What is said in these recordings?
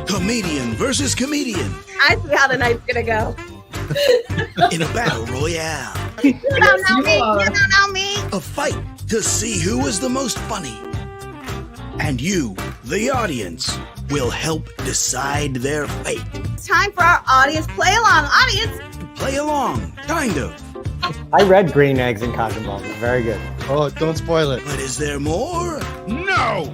Comedian versus comedian. I see how the night's gonna go. In a battle royale. You don't know me. You don't know me. A fight to see who is the most funny. And you, the audience, will help decide their fate. It's time for our audience play along. Audience, Play along, kind of. I read Green Eggs and Cotton Balls. It's very good. Oh, don't spoil it. But is there more? No!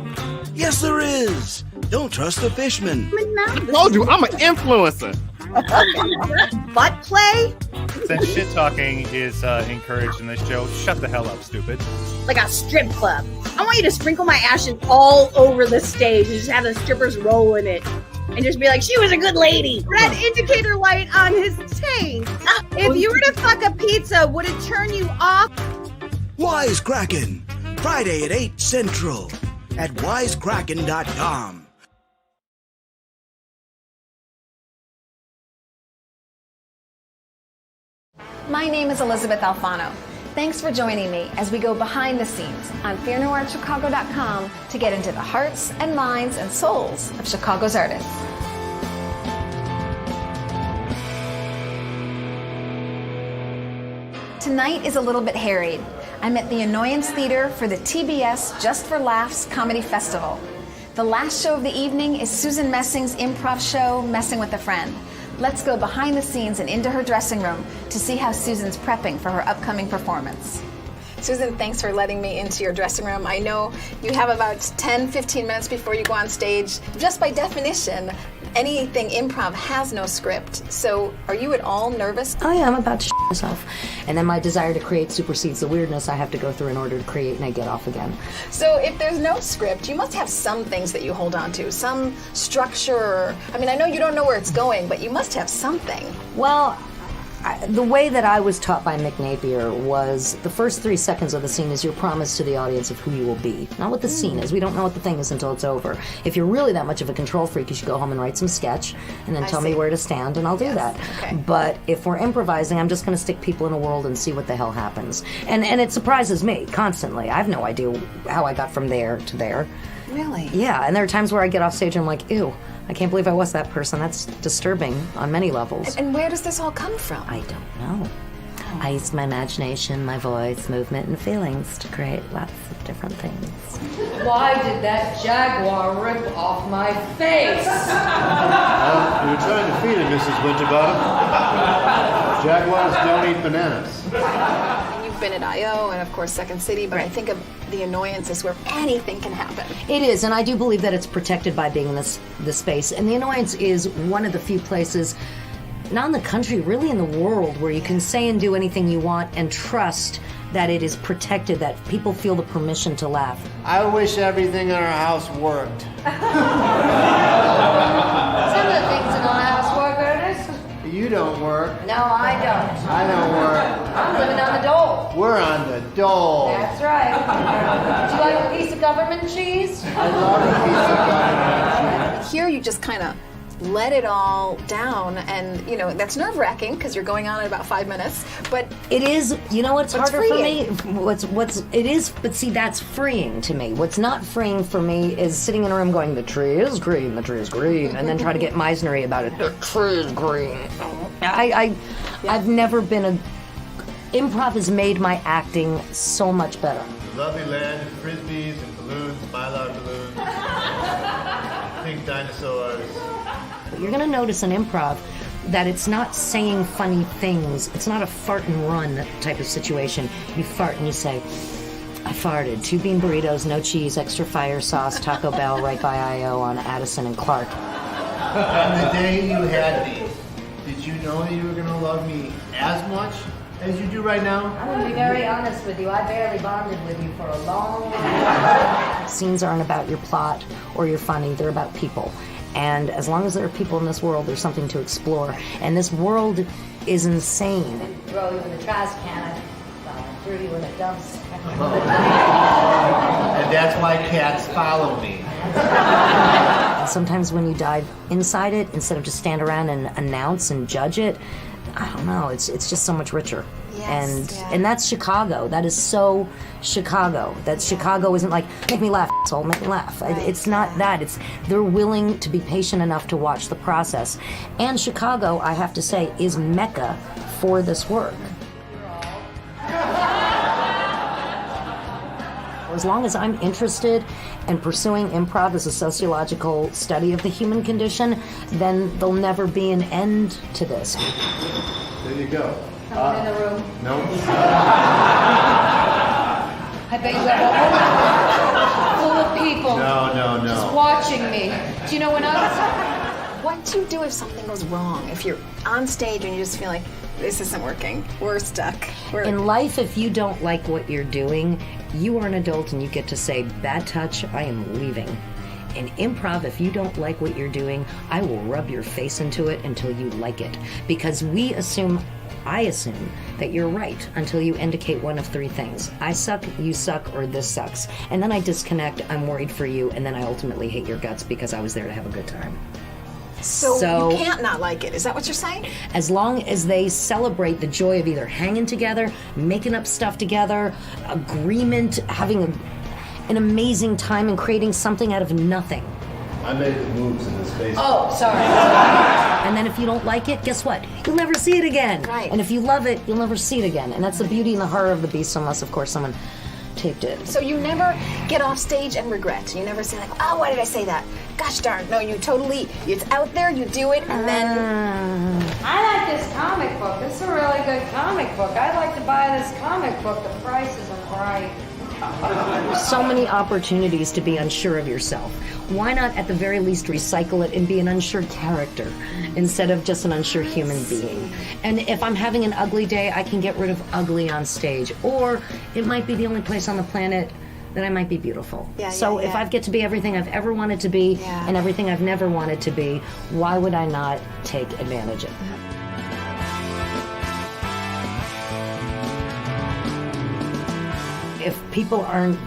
Yes, there is. Don't trust the fishman. I told you, I'm an influencer. butt play Since shit talking is encouraged in this show, shut the hell up, stupid. like a strip club. I want you to sprinkle my ashes all over the stage and just have the strippers roll in it. And just be like, she was a good lady. Red indicator light on his tank. If you were to fuck a pizza, would it turn you off? Wisecrackin. Friday at 8 Central at wisecrackin.com. My name is Elizabeth Alfano. Thanks for joining me as we go behind the scenes on fearnoirchicago.com to get into the hearts and minds and souls of Chicago's artists. Tonight is a little bit harried. I'm at the Annoyance Theater for the TBS Just for Laughs Comedy Festival. The last show of the evening is Susan Messing's improv show, Messing with a Friend. Let's go behind the scenes and into her dressing room to see how Susan's prepping for her upcoming performance. Susan, thanks for letting me into your dressing room. I know you have about 10-15 minutes before you go on stage. Just by definition, anything improv has no script. So are you at all nervous? Oh yeah, I'm about to shit myself. And then my desire to create supersedes the weirdness I have to go through in order to create, and I get off again. So if there's no script, you must have some things that you hold on to, some structure. I mean, I know you don't know where it's going, but you must have something. Well, the way that I was taught by Mick Napier was the first 3 seconds of the scene is your promise to the audience of who you will be. Not what the scene is. We don't know what the thing is until it's over. If you're really that much of a control freak, you should go home and write some sketch and then tell me where to stand, and I'll do that. Okay. But if we're improvising, I'm just going to stick people in a world and see what the hell happens. And it surprises me constantly. I have no idea how I got from there to there. Really? Yeah, and there are times where I get off stage and I'm like, ew, I can't believe I was that person. That's disturbing on many levels. And where does this all come from? I don't know. I used my imagination, my voice, movement, and feelings to create lots of different things. Why did that jaguar rip off my face? Well, you were trying to feed it, Mrs. Winterbottom. Jaguars don't eat bananas. You've been at I.O. and, of course, Second City, but I think of the Annoyance as where anything can happen. It is, and I do believe that it's protected by being in this space. And the Annoyance is one of the few places, not in the country, really in the world, where you can say and do anything you want and trust that it is protected, that people feel the permission to laugh. I wish everything in our house worked. Some of the things in our house work, Ernest. You don't work. No, I don't. I don't work. I'm living on the dole. We're on the dole. That's right. Would you like a piece of government cheese? I love a piece of government cheese. Here you just kind of let it all down, and you know that's nerve-wracking because you're going on in about 5 minutes, but it is, you know what's harder freeing. for me? It is, but see, that's freeing to me. What's not freeing for me is sitting in a room going, the tree is green, and then try to get Meisnery about it. The tree is green. I've never been improv has made my acting so much better. Lovely land of frisbees and balloons, mylar balloons, pink dinosaurs. You're going to notice in improv that it's not saying funny things. It's not a fart and run type of situation. You fart and you say, I farted. 2 bean burritos, no cheese, extra fire sauce, Taco Bell, right by I.O. on Addison and Clark. On the day you had me, did you know that you were going to love me as much as you do right now? I'm going to be very honest with you. I barely bonded with you for a long time. Scenes aren't about your plot or your funny. They're about people. And as long as there are people in this world, there's something to explore. And this world is insane. Throw you in the trash can. I threw you in a dumpster. And that's why cats follow me. Sometimes when you dive inside it, instead of just stand around and announce and judge it, I don't know, it's just so much richer. Yeah, and that's Chicago. That is so Chicago. That Chicago isn't like, make me laugh, asshole, make me laugh. It's not that. It's they're willing to be patient enough to watch the process. And Chicago, I have to say, is Mecca for this work. As long as I'm interested in pursuing improv as a sociological study of the human condition, then there'll never be an end to this. There you go. Someone in the room. No. I bet you have a room full of people No. just watching me. Do you know when I was... What do you do if something goes wrong? If you're on stage and you just feel like, this isn't working, we're stuck. In life, if you don't like what you're doing, you are an adult and you get to say, bad touch, I am leaving. In improv, if you don't like what you're doing, I will rub your face into it until you like it. Because I assume that you're right until you indicate one of three things. I suck, you suck, or this sucks. And then I disconnect, I'm worried for you, and then I ultimately hate your guts because I was there to have a good time. So you can't not like it. Is that what you're saying? As long as they celebrate the joy of either hanging together, making up stuff together, agreement, having an amazing time and creating something out of nothing. I made the moves in this space. Oh, sorry. And then if you don't like it, guess what? You'll never see it again. Right. And if you love it, you'll never see it again. And that's the beauty and the horror of the beast, unless, of course, someone taped it. So you never get off stage and regret. You never say like, oh, why did I say that? Gosh darn. No, you totally, it's out there, you do it, and then... I like this comic book. This is a really good comic book. I'd like to buy this comic book. The price isn't right. So many opportunities to be unsure of yourself. Why not at the very least recycle it and be an unsure character instead of just an unsure human being? And if I'm having an ugly day, I can get rid of ugly on stage. Or it might be the only place on the planet that I might be beautiful. So if I get to be everything I've ever wanted to be and everything I've never wanted to be, why would I not take advantage of it? If people aren't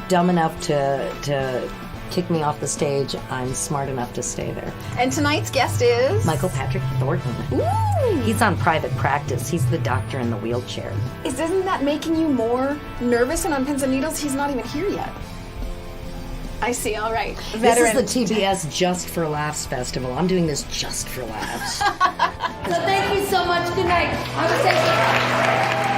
dumb enough to kick me off the stage, I'm smart enough to stay there. And tonight's guest is... Michael Patrick Thornton. Ooh! He's on private practice. He's the doctor in the wheelchair. Isn't that making you more nervous and on pins and needles? He's not even here yet. I see, all right. Veteran. This is the TBS Just for Laughs Festival. I'm doing this just for laughs. So thank you so much. Good night. I would say...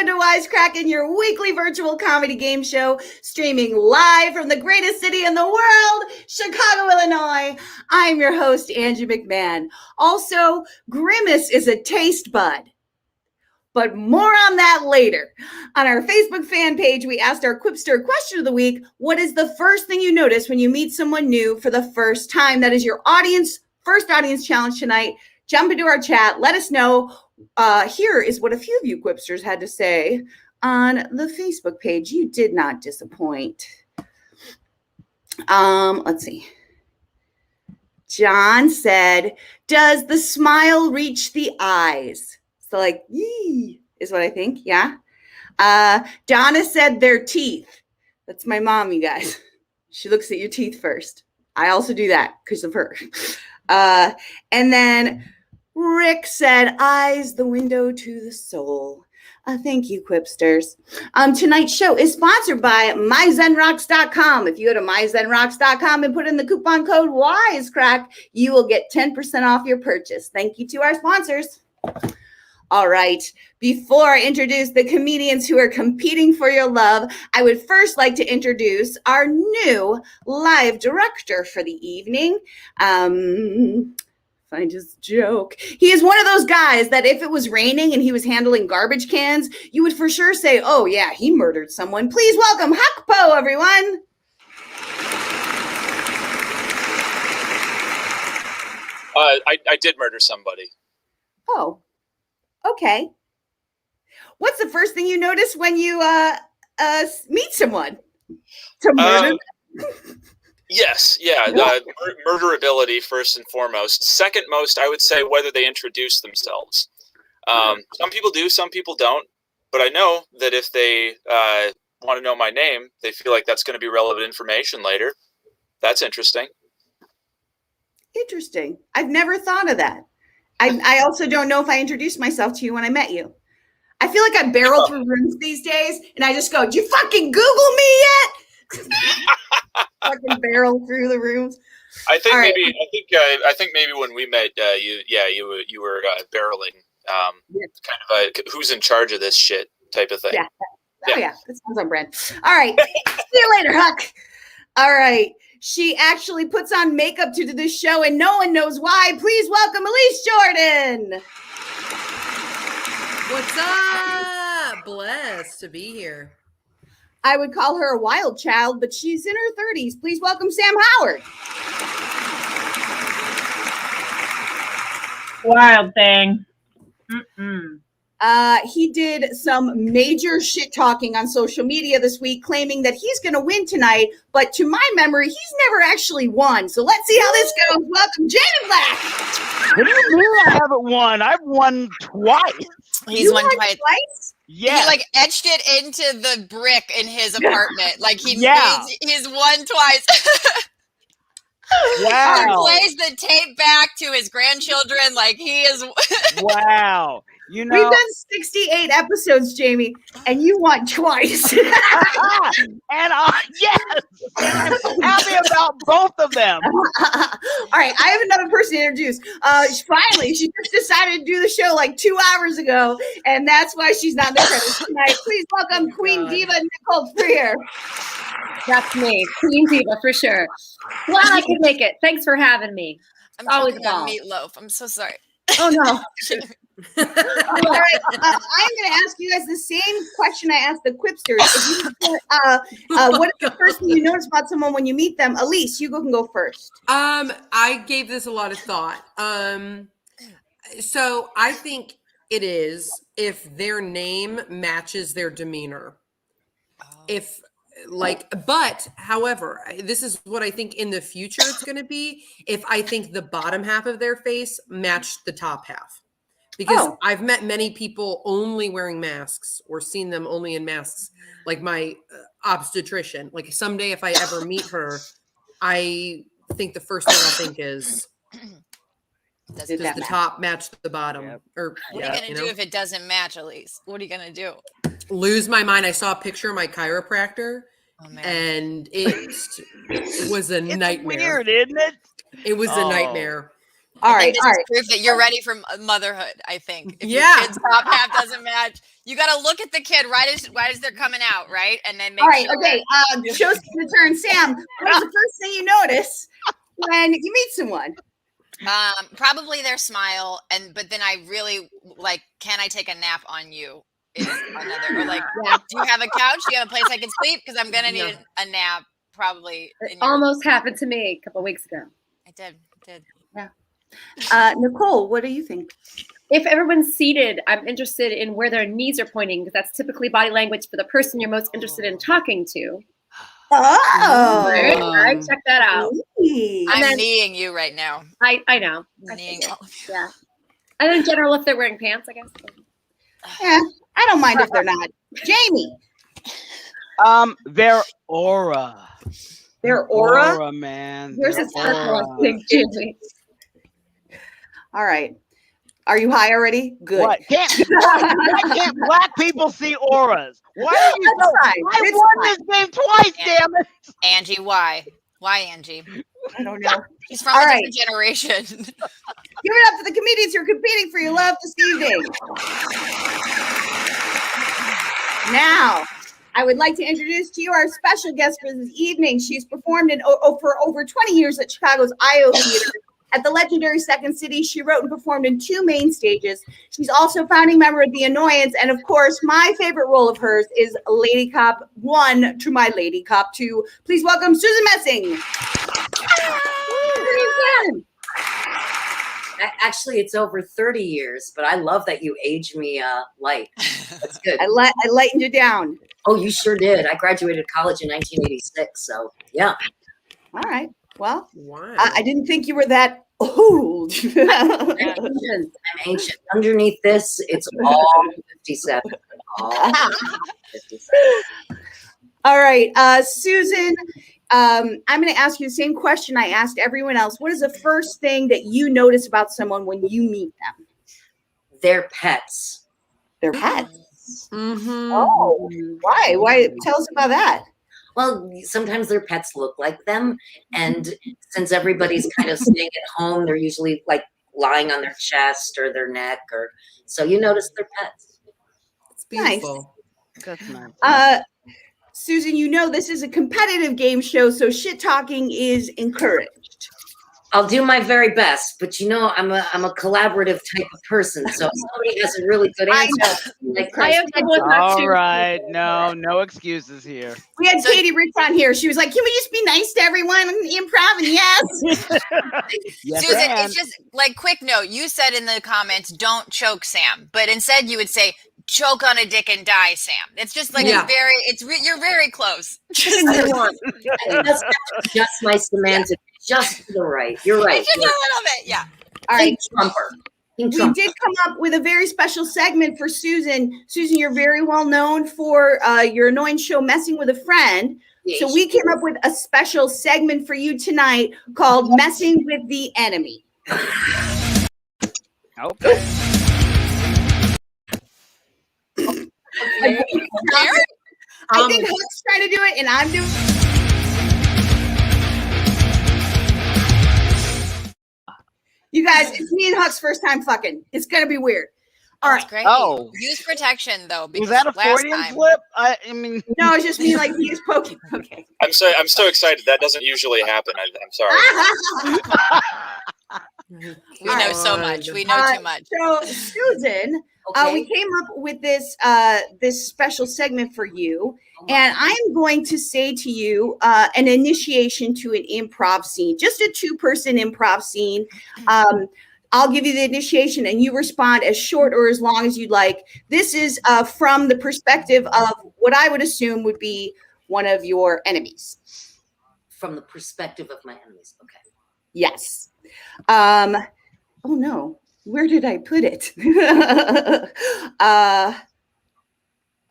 Wisecrackin, your weekly virtual comedy game show, streaming live from the greatest city in the world, Chicago, Illinois. I'm your host, Angie McMahon. Also, Grimace is a taste bud. But more on that later. On our Facebook fan page, we asked our Quipster question of the week, what is the first thing you notice when you meet someone new for the first time? That is your first audience challenge tonight. Jump into our chat. Let us know. Here is what a few of you Quipsters had to say on the Facebook page. You did not disappoint. Let's see. John said, does the smile reach the eyes? So like, yee is what I think. Yeah. Donna said their teeth. That's my mom, you guys. She looks at your teeth first. I also do that because of her. And then Rick said, eyes, the window to the soul. Thank you, Quipsters. Tonight's show is sponsored by myzenrocks.com. If you go to myzenrocks.com and put in the coupon code Wisecrack, you will get 10% off your purchase. Thank you to our sponsors. All right. Before I introduce the comedians who are competing for your love, I would first like to introduce our new live director for the evening. I just joke. He is one of those guys that if it was raining and he was handling garbage cans, you would for sure say, oh yeah, he murdered someone. Please welcome Hakpo, everyone. I did murder somebody. Oh, okay. What's the first thing you notice when you meet someone? To murder Yes, yeah. Murderability first and foremost. Second most, I would say whether they introduce themselves. Some people do, some people don't. But I know that if they want to know my name, they feel like that's going to be relevant information later. That's interesting. Interesting. I've never thought of that. I also don't know if I introduced myself to you when I met you. I feel like I barrel through rooms these days, and I just go, "Did you fucking Google me yet?" Fucking barrel through the rooms. I think All right. I think maybe when we met, you were barreling, kind of a who's in charge of this shit type of thing. Yeah. Oh yeah, that sounds on brand. All right, see you later, Huck. All right. She actually puts on makeup to do this show, and no one knows why. Please welcome Elise Jordan. What's up? Blessed to be here. I would call her a wild child, but she's in her 30s. Please welcome Sam Howard. Wild thing. He did some major shit talking on social media this week, claiming that he's going to win tonight. But to my memory, he's never actually won. So let's see how this goes. Welcome, Jaden Black. What do you mean I haven't won? I've won twice. He's won twice. Yeah. He like etched it into the brick in his apartment. Like he's won twice. Wow. He plays the tape back to his grandchildren. Like he is. Wow. You know, we've done 68 episodes, Jamie, and you won twice. And yes, I'm happy about both of them. All right, I have another person to introduce. Finally, she just decided to do the show like 2 hours ago, and that's why she's not in the credits tonight. Please welcome Queen Diva Nicole Freer. That's me, Queen Diva for sure. Glad I could make it. Thanks for having me. I'm always choking on meatloaf. I'm so sorry. Oh no. All right, I'm going to ask you guys the same question I asked the Quipsters. What is the first thing you notice about someone when you meet them? Elise, you can go first. I gave this a lot of thought. So I think it is if their name matches their demeanor. However, this is what I think in the future it's going to be. If I think the bottom half of their face matched the top half. Because I've met many people only wearing masks or seen them only in masks, like my obstetrician. Like someday if I ever meet her, I think the first thing I'll think is, does the top match the bottom? Yep. Or what are you going to do if it doesn't match, Elise? What are you going to do? Lose my mind. I saw a picture of my chiropractor, and it was a nightmare. Weird, isn't it? It was a nightmare. All right, this is proof that you're ready for motherhood. I think if your kid's top half doesn't match, you got to look at the kid right as they're coming out, right, and then make sure. Okay. Show's going to turn. Sam, what's the first thing you notice when you meet someone? Probably their smile, but then I really like, can I take a nap on you? Is another, or like, do you have a couch? Do you have a place I can sleep? Because I'm gonna need a nap. Probably. It almost happened to me a couple weeks ago. I did. Yeah. Nicole, what do you think? If everyone's seated, I'm interested in where their knees are pointing, because that's typically body language for the person you're most interested in talking to. Oh, right. Check that out. I'm kneeing you right now. I know. Kneeing all of you. Yeah. And in general, if they're wearing pants, I guess. Yeah, I don't mind if they're not. Jamie. Their aura. Their aura? Aura, man. Yours is purple, I think, Jamie. All right. Are you high already? Good. What? Why can't black people see auras? Why are you so? I won this game twice, damn it. Angie, why? Why, Angie? I don't know. He's from a different generation. Give it up for the comedians who are competing for your love this evening. Now, I would like to introduce to you our special guest for this evening. She's performed for over 20 years at Chicago's IO Theater. At the legendary Second City, she wrote and performed in 2 main stages. She's also founding member of The Annoyance. And of course, my favorite role of hers is Lady Cop 1 to my Lady Cop 2. Please welcome Susan Messing. Actually, it's over 30 years, but I love that you aged me light. That's good. I lightened you down. Oh, you sure did. I graduated college in 1986, so yeah. All right. Well, I didn't think you were that old. I'm ancient. Underneath this, it's all 57. All 57. All right, Susan, I'm going to ask you the same question I asked everyone else. What is the first thing that you notice about someone when you meet them? Their pets. Their pets? Mm-hmm. Oh, why? Why? Tell us about that. Well, sometimes their pets look like them. And since everybody's kind of staying at home, they're usually like lying on their chest or their neck. Or so you notice their pets. It's beautiful. That's nice. Susan, you know this is a competitive game show, so shit talking is encouraged. I'll do my very best, but you know I'm a collaborative type of person. So if somebody has a really good answer, all right, no excuses here. We had Katie Rich on here. She was like, "Can we just be nice to everyone in improv?" And yes. Yes, Susan, it's just like quick note. You said in the comments, "Don't choke Sam," but instead you would say, "Choke on a dick and die, Sam." It's just like you're very close. That's just my semantics. Just to the right. You're right. Just a little bit, yeah. All right. Trumper. We did come up with a very special segment for Susan. Susan, you're very well known for your annoying show, Messing with a Friend. Yes. So we came up with a special segment for you tonight called Messing with the Enemy. Okay. I think Hook's trying to do it, and I'm doing. You guys, it's me and Huck's first time fucking. It's gonna be weird. All right. Great. Oh. Use protection though. Because Was that a last Freudian time, slip? I mean, no, it's just me like he is poking. Okay. I'm so excited. That doesn't usually happen. I'm sorry. we know so much. We know too much. So, Susan, we came up with this this special segment for you, and I'm going to say to you an initiation to an improv scene, just a 2-person improv scene. I'll give you the initiation, and you respond as short or as long as you'd like. This is from the perspective of what I would assume would be one of your enemies. From the perspective of my enemies. Okay. Yes. Oh no. Where did I put it? Oh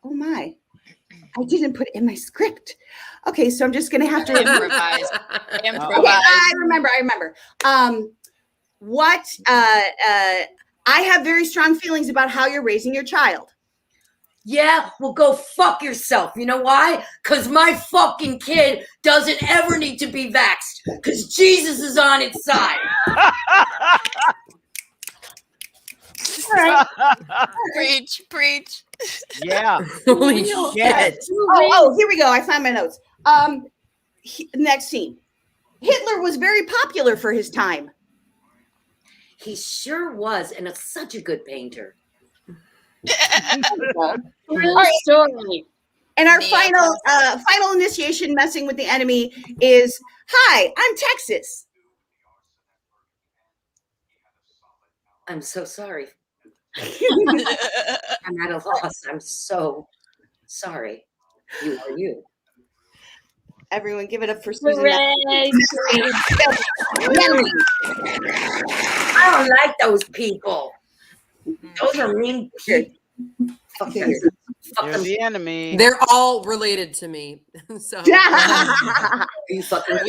my. I didn't put it in my script. Okay, so I'm just gonna have to improvise. Okay, I remember. I have very strong feelings about how you're raising your child. Yeah, well, go fuck yourself. You know why? Because my fucking kid doesn't ever need to be vaxxed. Because Jesus is on its side. All right. Preach. Yeah. Holy shit. Oh, here we go. I found my notes. Next scene. Hitler was very popular for his time. He sure was, and it's such a good painter. Story. And our final initiation, Messing with the Enemy, is hi, I'm Texas. I'm so sorry. I'm at a loss. I'm so sorry. You are you. Everyone give it up for Susan. I don't like those people. Those are mean people. You're the enemy. They're all related to me. So we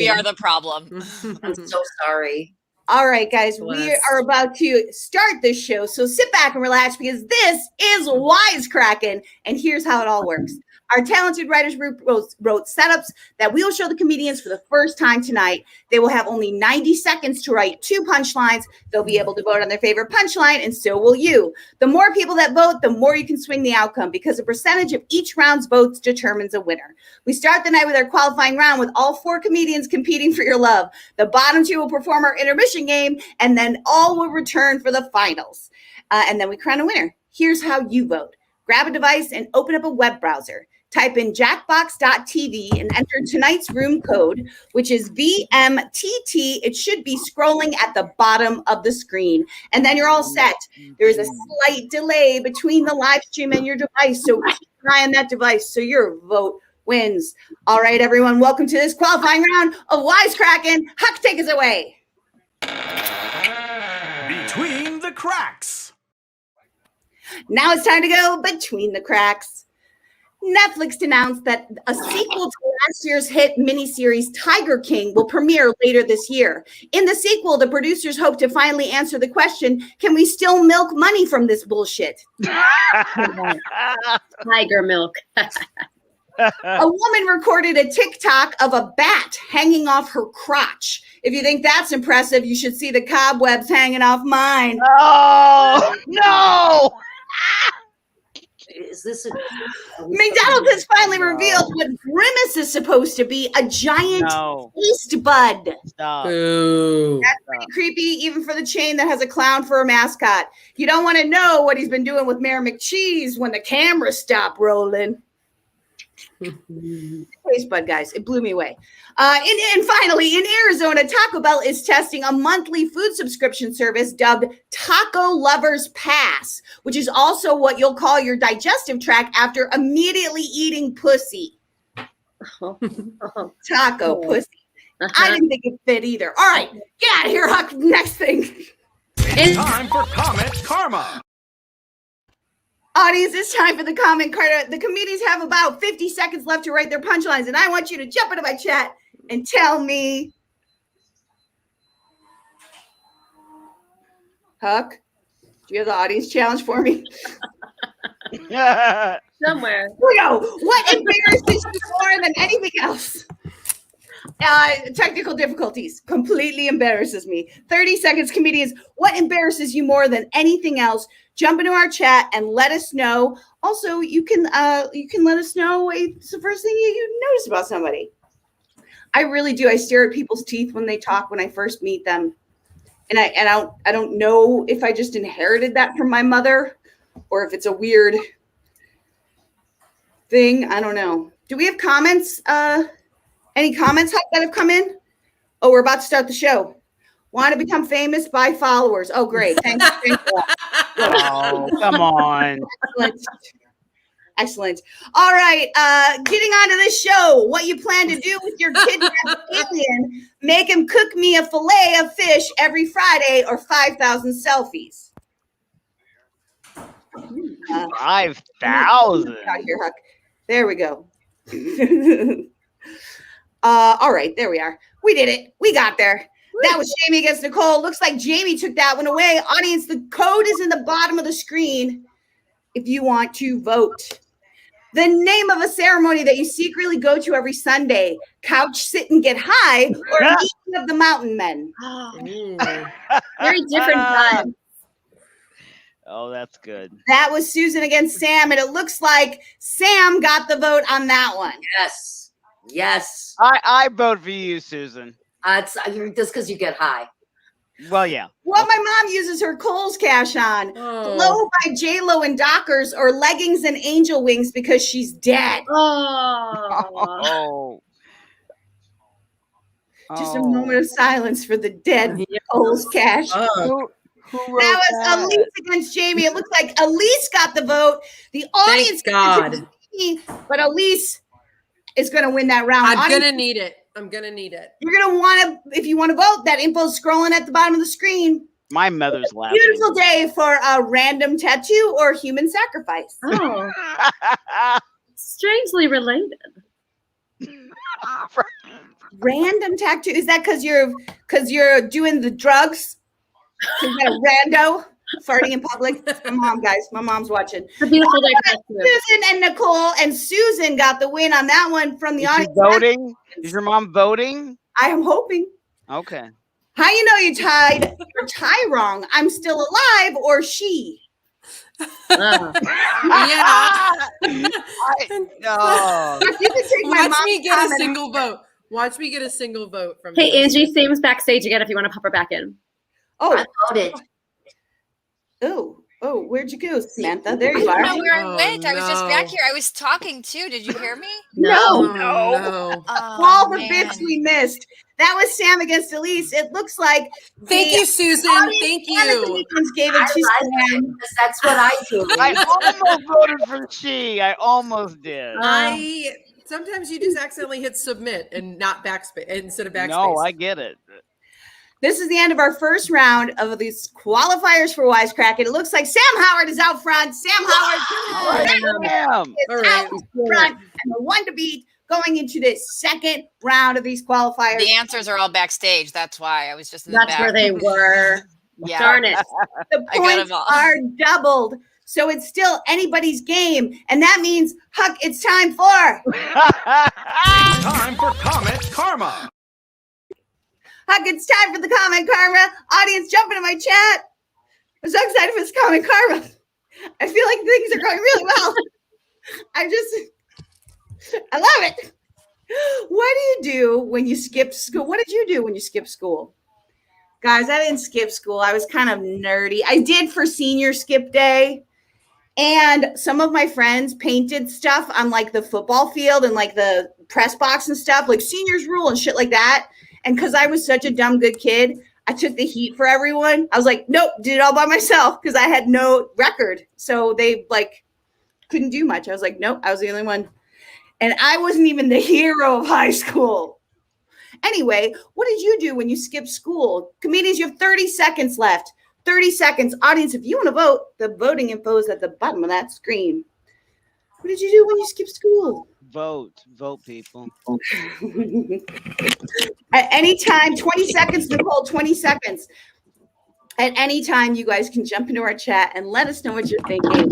are the problem. I'm so sorry. All right, guys, we are about to start this show. So sit back and relax because this is Wisecrackin. And here's how it all works. Our talented writers group wrote setups that we will show the comedians for the first time tonight. They will have only 90 seconds to write 2 punchlines. They'll be able to vote on their favorite punchline, and so will you. The more people that vote, the more you can swing the outcome, because the percentage of each round's votes determines a winner. We start the night with our qualifying round with all 4 comedians competing for your love. The bottom 2 will perform our intermission game, and then all will return for the finals. And then we crown a winner. Here's how you vote. Grab a device and open up a web browser. Type in jackbox.tv and enter tonight's room code, which is VMTT. It should be scrolling at the bottom of the screen. And then you're all set. There is a slight delay between the live stream and your device, so keep an eye on that device so your vote wins. All right, everyone, welcome to this qualifying round of Wisecrackin. Huck, take us away. Between the cracks. Now it's time to go between the cracks. Netflix announced that a sequel to last year's hit miniseries Tiger King will premiere later this year. In the sequel, the producers hope to finally answer the question, can we still milk money from this bullshit? Tiger milk. A woman recorded a TikTok of a bat hanging off her crotch. If you think that's impressive, you should see the cobwebs hanging off mine. Oh, no! Is this a McDonald's has finally revealed what Grimace is supposed to be, a giant taste bud. Stop. That's pretty creepy, even for the chain that has a clown for a mascot. You don't want to know what he's been doing with Mayor McCheese when the cameras stop rolling. Taste bud, guys. It blew me away. And finally, in Arizona, Taco Bell is testing a monthly food subscription service dubbed Taco Lovers Pass, which is also what you'll call your digestive tract after immediately eating pussy. Taco pussy. I didn't think it fit either. All right, get out of here, Huck. Next thing. It's time for Comment Karma. Audience, it's time for the comment card. The comedians have about 50 seconds left to write their punchlines, and I want you to jump into my chat and tell me. Huck, do you have the audience challenge for me? Somewhere. Here we go. What embarrasses you more than anything else? Technical difficulties completely embarrasses me. 30 seconds, comedians. What embarrasses you more than anything else? Jump into our chat and let us know. Also, you can let us know what's the first thing you notice about somebody. I really do. I stare at people's teeth when they talk when I first meet them, and I don't know if I just inherited that from my mother or if it's a weird thing. I don't know. Do we have comments? Any comments that have come in? Oh, we're about to start the show. Want to become famous? Buy followers. Oh, great. Thanks. Oh, come on. Excellent. All right. Getting on to this show. What you plan to do with your kidnapped alien? Make him cook me a fillet of fish every Friday or 5,000 selfies. 5,000. Out here, Huck. There we go. All right, there we are. We did it. We got there. That was Jamie against Nicole. Looks like Jamie took that one away. Audience, the code is in the bottom of the screen if you want to vote. The name of a ceremony that you secretly go to every Sunday. Couch, sit, and get high, or meeting of the mountain men. Very different vibes. Oh, that's good. That was Susan against Sam, and it looks like Sam got the vote on that one. Yes. Yes. I vote for you, Susan. It's just because you get high. Well, yeah. What my mom uses her Kohl's cash on. Glow by J-Lo and Dockers, or leggings and angel wings because she's dead. Oh. Just a moment of silence for the dead Kohl's cash. Who that was Elise against Jamie. It looks like Elise got the vote. The audience got Jamie, but Elise is going to win that round. I'm going to need it. You're going to want to, if you want to vote, that info's scrolling at the bottom of the screen. My mother's laughing. Beautiful day for a random tattoo or human sacrifice. Oh. Strangely related. Random tattoo. Is that because you're doing the drugs? Is that a rando? Farting in public. My mom, guys. My mom's watching. It's a beautiful day for us, too. Susan and Nicole, and Susan got the win on that one from the Is she audience. voting? Is your mom voting? I am hoping. Okay. How you know you tied your tie wrong? I'm still alive or she? Yeah. No. You can take my Watch me mom's get a comment. single vote. Watch me get a single vote from Hey, you. Angie, Sam's backstage again if you want to pop her back in. Oh, I voted. Oh, where'd you go, Samantha? There you I are. don't know where I Oh, went. I was just back no. here. I was talking too. Did you hear me? No. No. All the man. bits we missed. That was Sam against Elise. It looks like Thank the you, Susan. audience Thank and the you. comedians gave it I to like it Sam. because that's what I do. I almost voted for she. I almost did. Sometimes you just accidentally hit submit and not backspace instead of backspace. No, I get it. This is the end of our first round of these qualifiers for Wisecrackin. It looks like Sam Howard is out front. Sam Howard Damn. is All out right. front. And the one to beat going into the second round of these qualifiers. The answers are all backstage. That's why I was just in the That's back. where they were. Yeah. Darn it. The I got points them all. are doubled. So it's still anybody's game. And that means, Huck, it's time for Time for Comment Karma. Huck, it's time for the comment karma. Audience, jump into my chat. I'm so excited for this comment karma. I feel like things are going really well. I love it. What do you do when you skip school? What did you do when you skipped school? Guys, I didn't skip school. I was kind of nerdy. I did for senior skip day. And some of my friends painted stuff on like the football field and like the press box and stuff, like seniors rule and shit like that. And because I was such a dumb good kid, I took the heat for everyone. I was like, nope, did it all by myself because I had no record. So they like couldn't do much. I was like, nope, I was the only one. And I wasn't even the hero of high school. Anyway, what did you do when you skipped school? Comedians, you have 30 seconds left. 30 seconds. Audience, if you want to vote, the voting info is at the bottom of that screen. What did you do when you skipped school? Vote, people. At any time, 20 seconds, Nicole, 20 seconds. At any time, you guys can jump into our chat and let us know what you're thinking.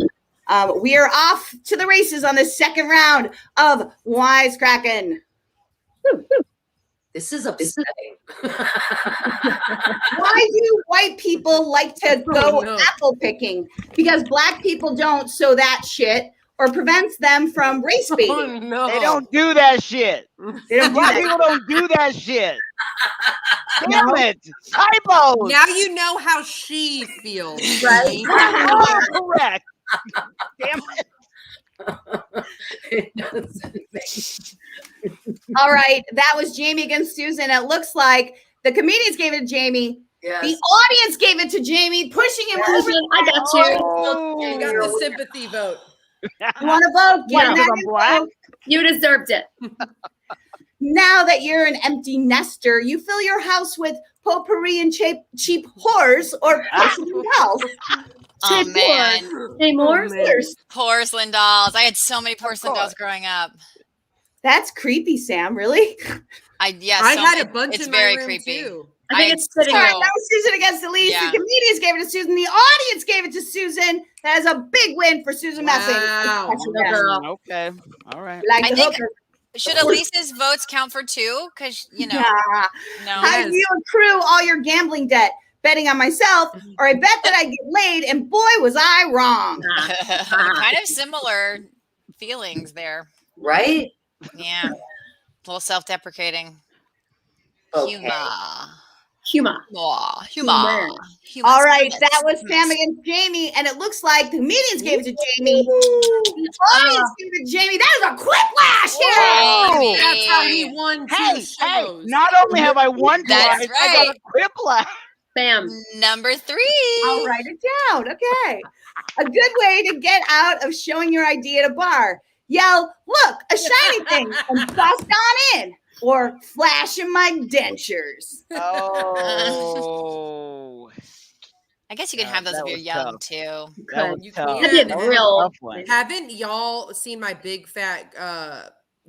We are off to the races on the second round of Wisecrackin. This is upsetting. Why do white people like to go apple picking? Because black people don't, so that shit, or prevents them from race baiting. Oh, no. They don't do that shit. They don't do Black that. people don't do that shit. Damn it. Typos. Now you know how she feels. Right? Correct. Damn it. All right, that was Jamie against Susan. It looks like the comedians gave it to Jamie. Yes. The audience gave it to Jamie, pushing him over. I got you. You got the sympathy vote. You want to vote? Get in that info. You deserved it. Now that you're an empty nester, you fill your house with potpourri and cheap whores or porcelain dolls. Oh man, Hey, more? porcelain dolls. I had so many porcelain dolls growing up. That's creepy, Sam. Really? I had a bunch It's in my very room creepy. too. I think it's fitting. All right, that was Susan against Elise. Yeah. The comedians gave it to Susan. The audience gave it to Susan. That is a big win for Susan Messing. Wow. Okay. All right. Like I the think hooker. should Elise's votes count for two? Because you know, no. How do you accrue all your gambling debt? Betting on myself, or I bet that I get laid, and boy, was I wrong. Kind of similar feelings there, Right? Yeah, a little self-deprecating. Okay. Humor. All right, that was Sam against Jamie, and it looks like the comedians gave it to Jamie. The audience gave it to Jamie. That is a quiplash here. That's how he won. Hey, not only have I won That's twice, I got a quiplash. Bam. Number 3. I'll write it down. Okay. A good way to get out of showing your ID at a bar. Yell, look, a shiny thing, and bust on in. Or flashing my dentures. Oh. I guess you can have those if you're young too. That was tough. That'd be a That was a real. tough one. Haven't y'all seen my big fat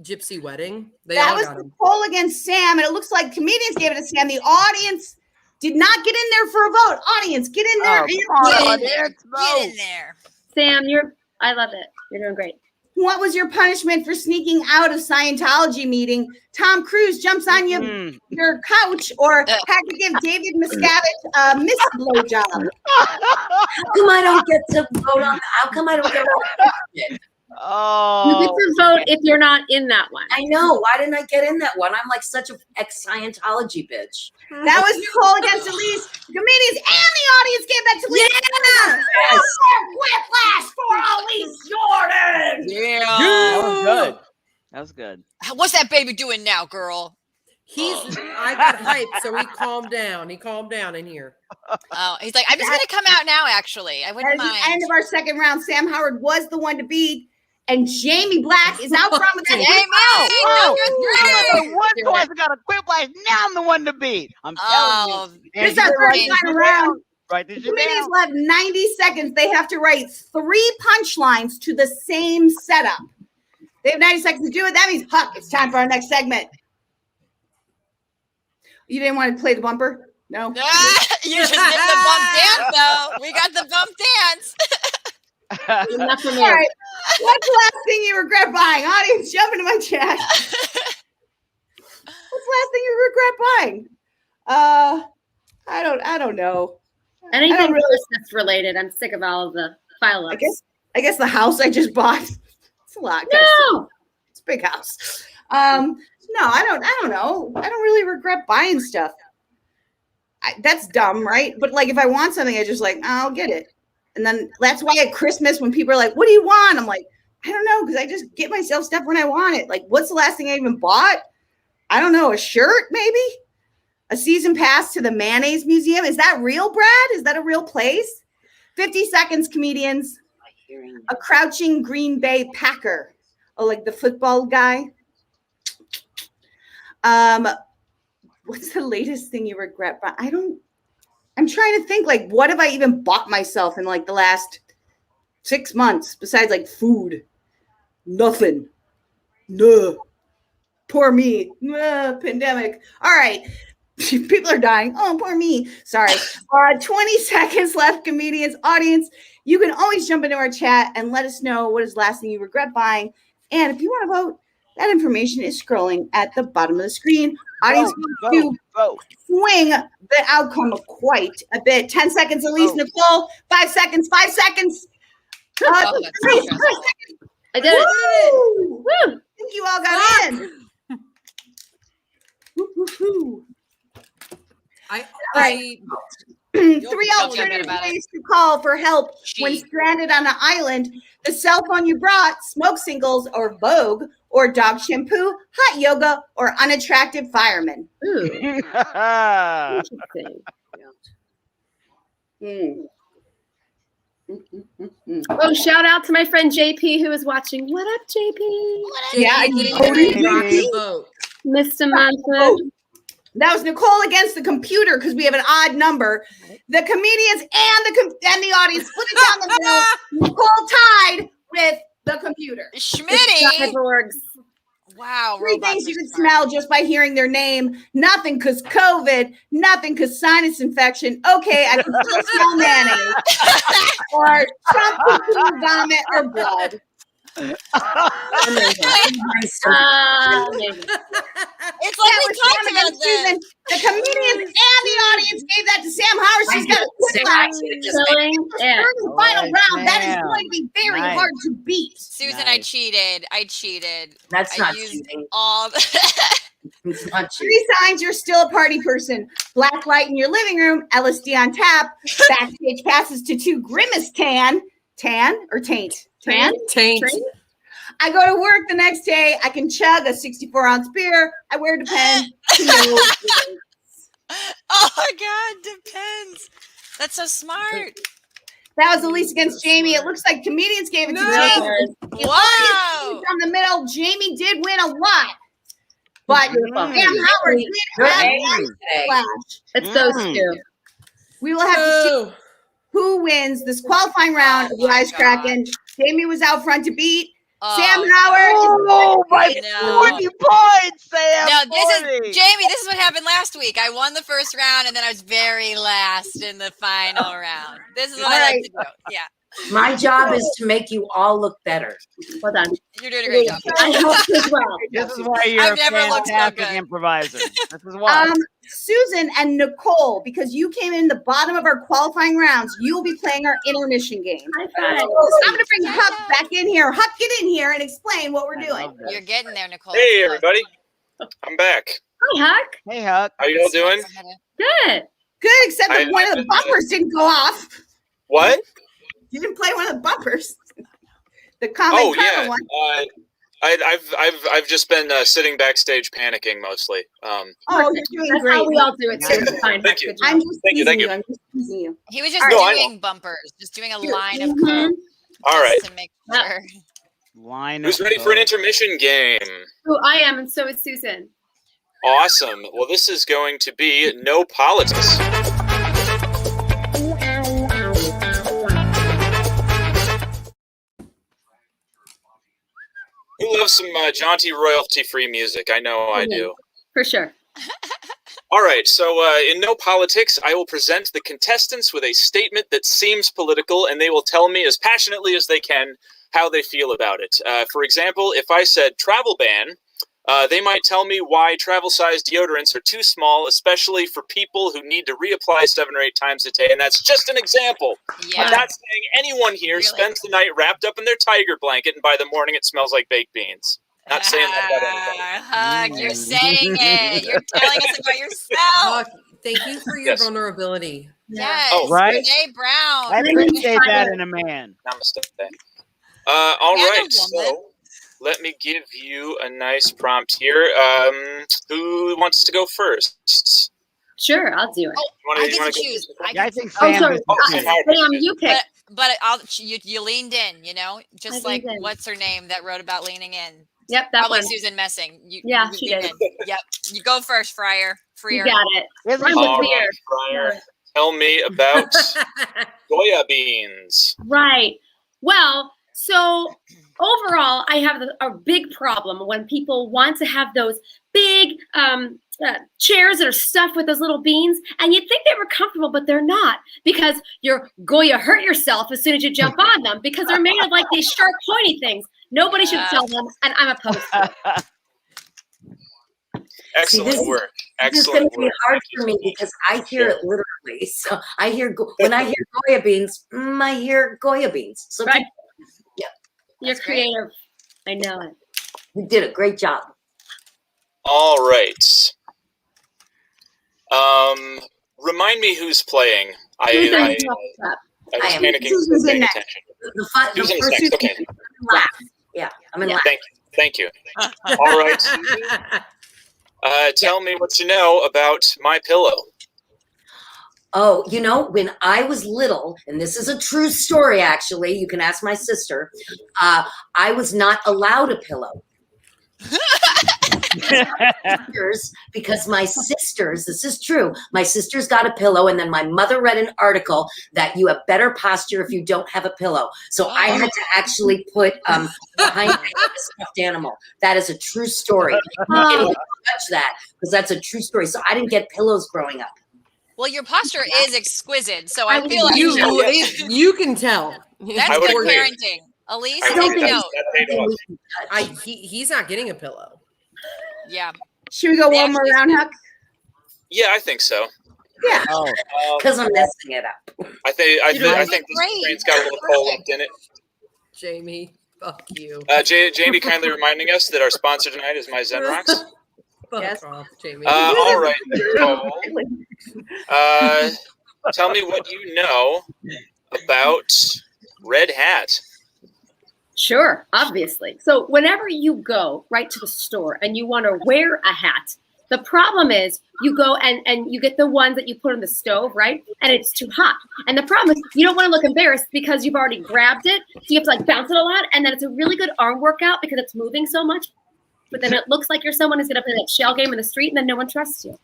gypsy wedding? They That all was got the 'em. poll against Sam, and it looks like comedians gave it to Sam. The audience did not get in there for a vote. Audience, get in there. Get in there. Sam, I love it. You're doing great. What was your punishment for sneaking out of Scientology meeting? Tom Cruise jumps on your couch, or had to give David Miscavige a miss blowjob. How come I don't get to vote on? How come I don't get to? You get to vote if you're not in that one. I know. Why didn't I get in that one? I'm like such an ex-Scientology bitch. That was Nicole against Elise. The comedians and the audience gave that to Elise. Yes. Whiplash for Elise Jordan. Yeah. That was good. That was good. What's that baby doing now, girl? I got hyped, so he calmed down. He calmed down in here. Oh, he's like, I'm just going to come out now, actually. I wouldn't mind. At the end of our second round, Sam Howard was the one to beat, and Jamie Black is out front with that. I got a whiplash. Now I'm the one to beat. I'm telling you. This is our first final round. Comedians will have 90 seconds. They have to write 3 punchlines to the same setup. They have 90 seconds to do it. That means, Huck, it's time for our next segment. You didn't want to play the bumper? No? You just did the bump dance, though. We got the bump dance. All right. What's the last thing you regret buying? Audience, jump into my chat. What's the last thing you regret buying? I don't know. Anything Christmas related. I'm sick of all of the pile-ups. I guess the house I just bought. It's a lot. No! It's a big house. No, I don't know. I don't really regret buying stuff. That's dumb, right? But like, if I want something, I just like, I'll get it. And then that's why at Christmas, when people are like, what do you want? I'm like, I don't know, because I just get myself stuff when I want it. Like, what's the last thing I even bought? I don't know, a shirt, maybe? A season pass to the Mayonnaise Museum. Is that real, Brad? Is that a real place? 50 seconds, comedians. A crouching Green Bay Packer. Oh, like the football guy. What's the latest thing you regret? But I'm trying to think, like, what have I even bought myself in like the last 6 months besides like food? Nothing. No. Poor me. Pandemic. All right. People are dying. Oh, poor me. Sorry. 20 seconds left, comedians. Audience, you can always jump into our chat and let us know what is the last thing you regret buying. And if you want to vote, that information is scrolling at the bottom of the screen. Audience to swing the outcome quite a bit. 10 seconds, Elise. Nicole. 5 seconds. 5 seconds. 3 seconds. I did it. Woo! I think you all got in. Woo-hoo-hoo. Three alternative ways to call for help when stranded on an island: the cell phone you brought, smoke signals or Vogue, or dog shampoo, hot yoga, or unattractive firemen. Interesting. Oh, shout out to my friend JP who is watching. What up, JP? What up, JP? Mr. Munson. That was Nicole against the computer because we have an odd number. The comedians and the audience split it down the middle. Nicole tied with the computer. Schmitty. Wow. 3 things you can smell just by hearing their name. Nothing because COVID. Nothing because sinus infection. Okay, I can still smell mayonnaise. Or Trump, vomit, or blood. It's like we talked about this. The comedians and the audience gave that to Sam Howard. She's got a final round. That is going to be very hard to beat. Susan, I cheated. That's not used cheating. All It's not cheating. 3 signs you're still a party person: black light in your living room, LSD on tap, backstage passes to 2 Grimace tan or taint. Taint. I go to work the next day. I can chug a 64-ounce beer. I wear Depends. Oh my God, Depends. That's so smart. That was Elise against Jamie. It looks like comedians gave it to Jamie. Wow. From the middle, Jamie did win a lot. But Sam Howard did have flash. It's those 2. We will have to see who wins this qualifying round of Wisecrackin. Jamie was out front to beat. Sam Howard. Oh, my No. 40 points, Sam. No, this is 40. Jamie. This is what happened last week. I won the first round, and then I was very last in the final round. This is what I like to do. Yeah, My job is to make you all look better. Well done. you're doing a great job. I hope as well. This is why you're I've a never looked so fantastic good. improviser. This is why. Susan and Nicole, because you came in the bottom of our qualifying rounds, you will be playing our intermission game. High five. So I'm going to bring Huck back in here. Huck, get in here and explain what we're doing. You're getting there, Nicole. Hey, everybody. I'm back. Hi, Huck. Hey, Huck. How you all doing? Good. Good, except that one of the bumpers didn't go off. What? You didn't play one of the bumpers. The common Oh, yeah. one. I've just been sitting backstage panicking mostly. Oh, you're doing That's great. how we all do it too. It's fine. Thank you. Good job. I'm just Thank you, thank teasing you. I'm just teasing you. He was just No, I doing bumpers, just doing a line of Mhm. code. All right. To make sure. Line Who's of ready for an code. intermission game? Oh, I am, and so is Susan. Awesome. Well, this is going to be no politics. Who loves some jaunty royalty-free music? I know I do. For sure. All right, so in No Politics, I will present the contestants with a statement that seems political, and they will tell me as passionately as they can how they feel about it. For example, if I said travel ban, they might tell me why travel-sized deodorants are too small, especially for people who need to reapply 7 or 8 times a day, and that's just an example. Yeah. I'm not saying anyone here spends the night wrapped up in their tiger blanket, and by the morning it smells like baked beans. Not saying that about anybody. Huck, you're saying it. You're telling us about yourself. Huck, thank you for your Yes. vulnerability. Yes. Oh, right? Brene Brown. I appreciate that in a man. Namaste. All And a right, woman. so let me give you a nice prompt here. Who wants to go first? Sure, I'll do it. Oh, wanna- I you get wanna to go choose. first? Yeah, I think Oh, Sam sorry. is Sam Howard. Sam, you pick. But you leaned in, you know, just I like leaned in. what's her name that wrote about leaning in. Yep, that Probably one. Susan Messing. Yeah, you she leaned did. in. Yep. You go first, Friar. You Freer. got it. Isn't Rhyme she- with All beer. right, Friar. Tell me about soya beans. Right. Well, so overall, I have a big problem when people want to have those big chairs that are stuffed with those little beans, and you'd think they were comfortable, but they're not, because you're going to hurt yourself as soon as you jump on them, because they're made of like these sharp, pointy things. Nobody should sell them, and I'm opposed to it. Excellent this is- work. This is going Excellent to be work. hard Thank you for so me much. because I hear it literally. So I hear when I hear Goya beans, I hear Goya beans. So Right. yeah, You're That's great. creative. I know it. you did a great job. All right. Remind me who's playing. I Susan, was I am. panicking. Susan's Paying next. attention. The Susan's first next. Okay. laugh. Yeah, I'm in laugh. Thank you. All right. Tell me what you know about My Pillow. Oh, you know, when I was little, and this is a true story, actually, you can ask my sister, I was not allowed a pillow. Because my sisters, this is true, my sisters got a pillow, and then my mother read an article that you have better posture if you don't have a pillow. So I had to actually put behind a stuffed animal. That is a true story. You can't even touch that because that's a true story. So I didn't get pillows growing up. Well, your posture is exquisite, so I feel like You can tell. that's I would good agree. parenting. Elise, I take think a that's- note. that paid off. He's not getting a pillow. Yeah. Should we go one more round, Huck? Yeah, I think so. Yeah. Because I'm messing it up. I think this great. train's got a little coal left in it. Jamie, fuck you. Jamie kindly reminding us that our sponsor tonight is My Zen Rocks. Fuck off, Jamie. All right, Nicole. Tell me what you know about Red Hat. Sure, obviously. So whenever you go right to the store and you want to wear a hat, the problem is you go and you get the ones that you put on the stove, right? And it's too hot. And the problem is you don't want to look embarrassed because you've already grabbed it. So you have to like bounce it a lot. And then it's a really good arm workout because it's moving so much. But then it looks like you're someone who's going to play that shell game in the street and then no one trusts you.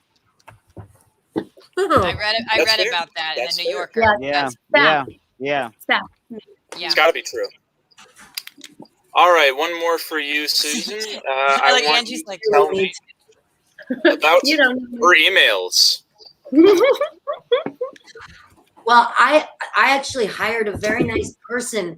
I read fair. about that That's in the New fair. Yorker. Yeah, That's- yeah. yeah. It's got to be true. All right, one more for you, Susan. I like want Angie's you to like, tell me about her emails. Well, I actually hired a very nice person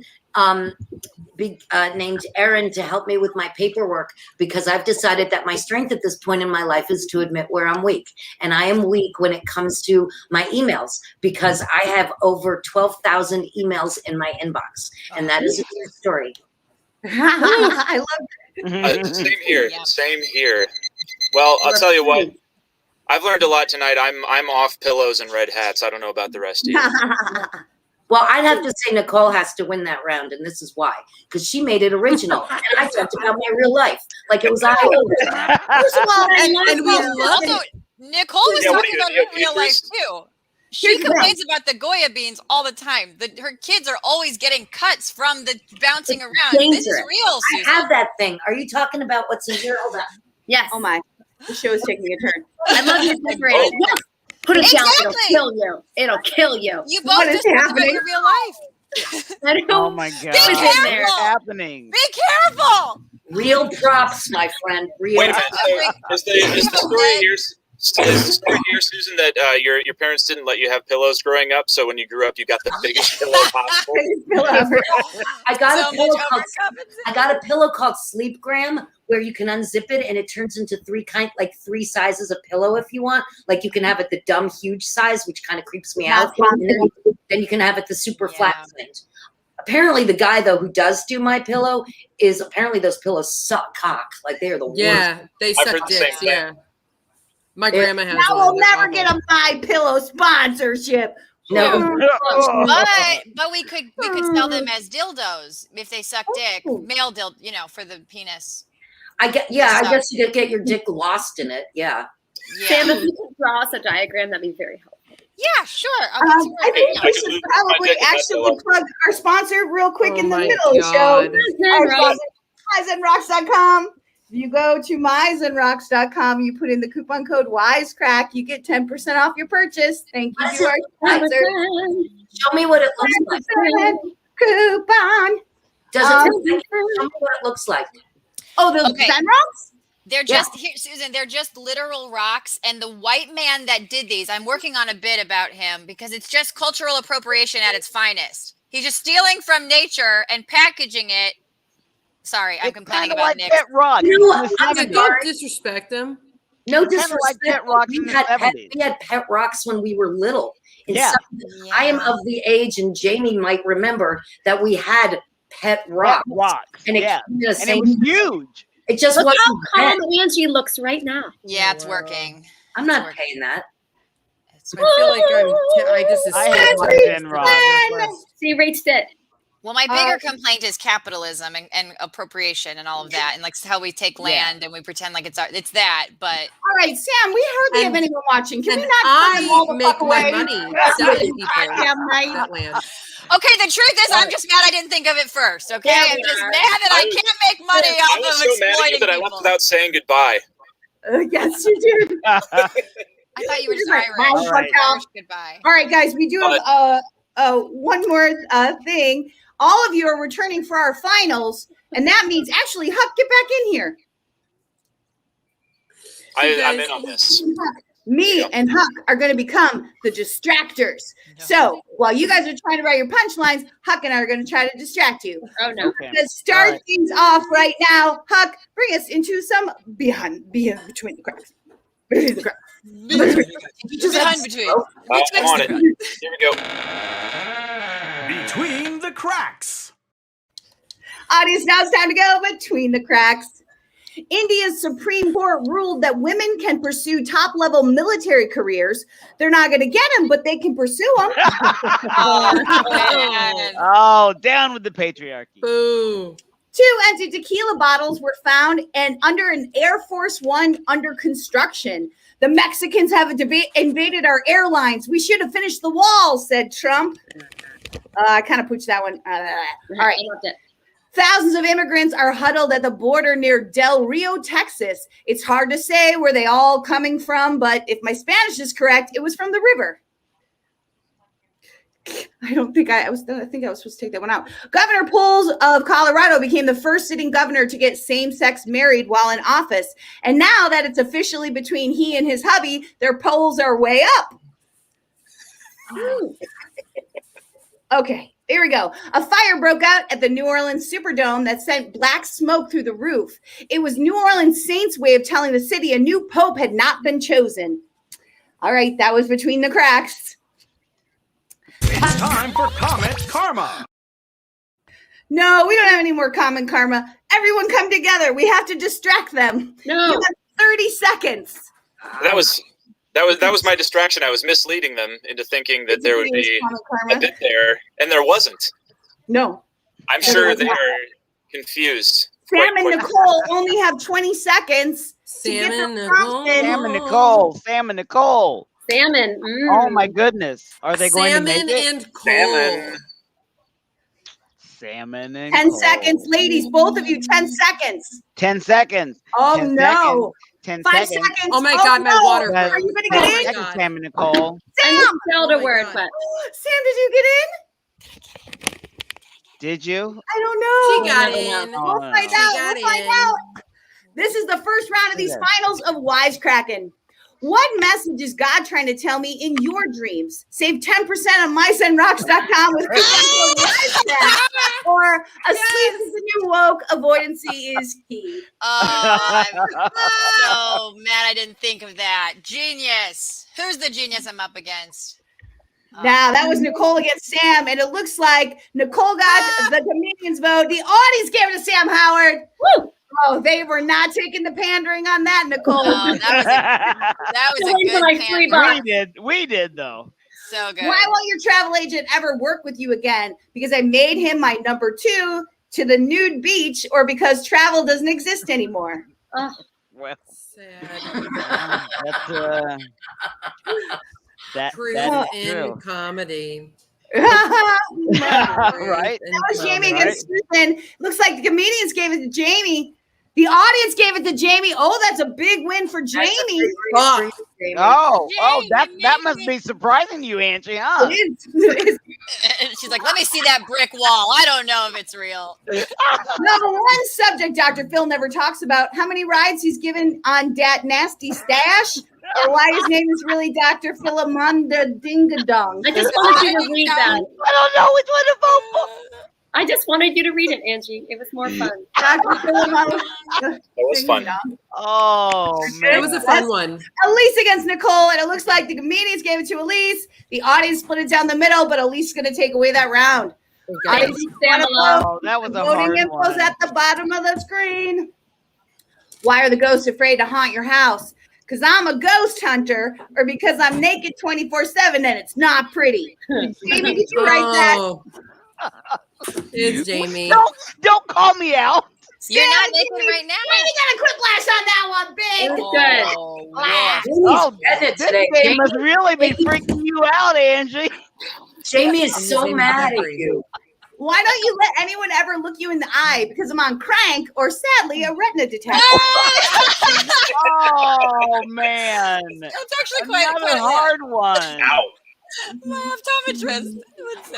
named Erin to help me with my paperwork because I've decided that my strength at this point in my life is to admit where I'm weak. And I am weak when it comes to my emails because I have over 12,000 emails in my inbox. And that is a true story. I love it. Same here. Yeah. Same here. Well, I'll tell you what. I've learned a lot tonight. I'm off pillows and red hats. I don't know about the rest of you. Well, I'd have to say Nicole has to win that round, and this is why. Because she made it original. And I talked about my real life. Like it was I. First of all, and we love it. Nicole was talking about her real life too. She complains about the Goya beans all the time. Her kids are always getting cuts from the bouncing around. Dangerous. This is real, Susan. I have that thing. Are you talking about what's in here? Hold on. Yes. Oh my. The show is taking a turn. I love your decorating. Yes. Put it down. It'll kill you. It'll kill you. You both just talked about your real life. Oh my God. Be careful. What's happening? Be careful. Real props, my friend. Real. Wait a minute. Is the story here? Is the story here, Susan, that your parents didn't let you have pillows growing up, so when you grew up, you got the biggest pillow possible? I got a pillow called Sleepgram, where you can unzip it and it turns into three sizes of pillow if you want. Like you can have it the dumb huge size, which kind of creeps me out. And then you can have it the super flat print. Apparently, the guy though who does do my pillow is apparently those pillows suck cock. Like they are the worst. Yeah, they suck dicks. Yeah. My grandma has. Now we'll never get a My Pillow sponsorship. No, but we could sell them as dildos if they suck dick, male dildo, for the penis. I guess you could get your dick lost in it. Yeah. Sam, if you could draw us a diagram, that'd be very helpful. Yeah, sure. I think we should probably actually plug our sponsor real quick in the middle of the show. Our sponsor, MyZenRocks.com. If you go to MyZenRocks.com, you put in the coupon code Wisecrack, you get 10% off your purchase. Thank you to our sponsor. Show me what it looks like. Coupon. Does it show me what it looks like? Oh, the Zen rocks? They're just here, Susan. They're just literal rocks. And the white man that did these, I'm working on a bit about him because it's just cultural appropriation at its finest. He's just stealing from nature and packaging it. Sorry, I'm complaining about Nick. Don't disrespect them. No disrespect. Like pet rocks in the 70s. We had pet rocks when we were little. I am of the age, and Jamie might remember that we had pet rocks. And it was huge. It just Look wasn't how calm Angie looks right now. Yeah, it's working. I'm not paying that. I feel like I had my Zen rock. So you reached it. Well, my bigger complaint is capitalism and appropriation and all of that, and like how we take land and we pretend like it's that. But all right, Sam, we hardly have anyone watching. Can we not? I make my money selling people that land. Okay, the truth is, I'm just mad I didn't think of it first. Okay, I'm just mad that I can't make money off of exploiting people. I was so mad at you that I left without saying goodbye. Yes, you did. I thought you were just Irish. Right. Goodbye. All right, guys, we do have one more thing. All of you are returning for our finals, and that means actually, Huck, get back in here. I'm in on this. Me and Huck are going to become the distractors. No. So while you guys are trying to write your punchlines, Huck and I are going to try to distract you. Oh, no. Okay. Let's start things off right now. Huck, bring us into some between the cracks. Between the cracks. Between. I'm on it. Here we go. Between the cracks. Audience, now it's time to go between the cracks. India's Supreme Court ruled that women can pursue top-level military careers. They're not going to get them, but they can pursue them. Oh, down with the patriarchy. Boo. 2 empty tequila bottles were found and under an Air Force One under construction. The Mexicans have invaded our airlines. We should have finished the wall, said Trump. I kind of pushed that one. All right. Thousands of immigrants are huddled at the border near Del Rio, Texas. It's hard to say where they all coming from, but if my Spanish is correct, it was from the river. I think I was supposed to take that one out. Governor Poles of Colorado became the first sitting governor to get same-sex married while in office. And now that it's officially between he and his hubby, their polls are way up. Okay, here we go. A fire broke out at the New Orleans Superdome that sent black smoke through the roof. It was New Orleans Saints' way of telling the city a new pope had not been chosen. All right, that was between the cracks. It's time for Comment Karma. No, we don't have any more Comment Karma. Everyone come together. We have to distract them. No. You have 30 seconds. That was my distraction. I was misleading them into thinking that there would be a bit there, and there wasn't. No. I'm sure they are confused. Sam and Nicole only have 20 seconds to get their prompts in. Sam and Nicole. Sam and Nicole. Salmon. Oh my goodness. Are they going to make it? Salmon and Cole. Salmon and 10 Cole. seconds, ladies. Both of you, 10 seconds. 10 seconds. Oh, 10 no. Seconds. 10 5 seconds. seconds. Oh my God, my water. Are you going to get in? Seconds, Sam and Nicole. Sam! I spelled a word, but Sam, did you get in? Did you? I don't know. She got in. We'll find out. We'll find out. This is the first round of these finals of Wisecrackin. What message is God trying to tell me in your dreams? Save 10% on miceandrocks.com with coupon code Wisecrack. Or asleep is the new woke, avoidancy is key. Oh, I'm so mad I didn't think of that. Genius. Who's the genius I'm up against? Now, that was Nicole against Sam, and it looks like Nicole got the comedian's vote. The audience gave it to Sam Howard. Woo! Oh, they were not taking the pandering on that, Nicole. Oh, that was a good pandering. We did though. So good. Why won't your travel agent ever work with you again? Because I made him my number 2 to the nude beach, or because travel doesn't exist anymore? oh, Well, Sad. that's Truth that is in true. comedy. Right? That was Jamie against Susan. Looks like the comedians gave it to Jamie. The audience gave it to Jamie. Oh, that's a big win for Jamie. That must be surprising to you, Angie, huh? It is. She's like, let me see that brick wall. I don't know if it's real. Number one subject Dr. Phil never talks about: how many rides he's given on Dat Nasty Stash, or why his name is really Dr. Philemunda Dingadong. I just wanted you to read that. I don't know which one to vote for. I just wanted you to read it, Angie. It was more fun. Dr. Philemunda. That was fun. Oh, man. It was a fun one. Elise against Nicole, and it looks like the comedians gave it to Elise. The audience split it down the middle, but Elise is going to take away that round. Okay. That was a voting hard info's one. at the bottom of the screen. Why are the ghosts afraid to haunt your house? Because I'm a ghost hunter, or because I'm naked 24/7 and it's not pretty. Jamie, did you write that? It's Jamie. Don't call me out. You're not naked right now. Jamie got a quick flash on that one, big. This game must really be freaking you out, Angie. Jamie is so mad at you. Why don't you let anyone ever look you in the eye? Because I'm on crank, or sadly, a retina detector. Oh, man. It's actually quite Another hard one. Ow. My optometrist.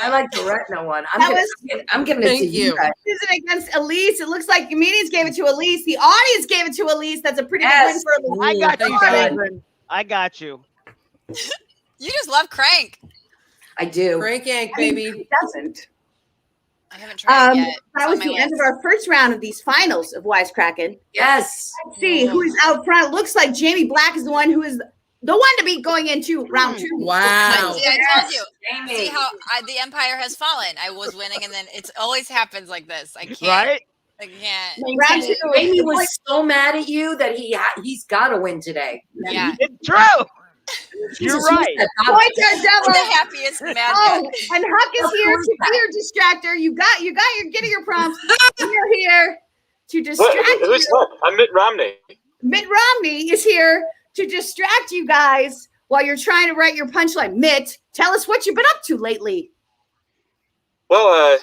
I like the retina one. I'm giving it Thank to you guys. Susan against Elise. It looks like comedians gave it to Elise. The audience gave it to Elise. That's a pretty good win for Elise. I got you, God. Susan. I got you. You just love Crank. I do. Frank Yank, baby. He doesn't. I haven't tried it yet. That was the end of our first round of these finals of Wisecrackin. Yes. Let's see who is out front. It looks like Jamie Black is the one who is the one to beat going into round 2. Wow. See, I told you. See how the empire has fallen. I was winning, and then it always happens like this. I can't. Right? I can't. Round 2. Jamie was so mad at you that he's got to win today. Yeah. It's true. You're right. Point to devil. The happiest mad Oh, guy. and Huck is here to be your distractor. You got your getting your prompts. You're here to distract Who's you. what? I'm Mitt Romney. Mitt Romney is here to distract you guys while you're trying to write your punchline. Mitt, tell us what you've been up to lately. Well,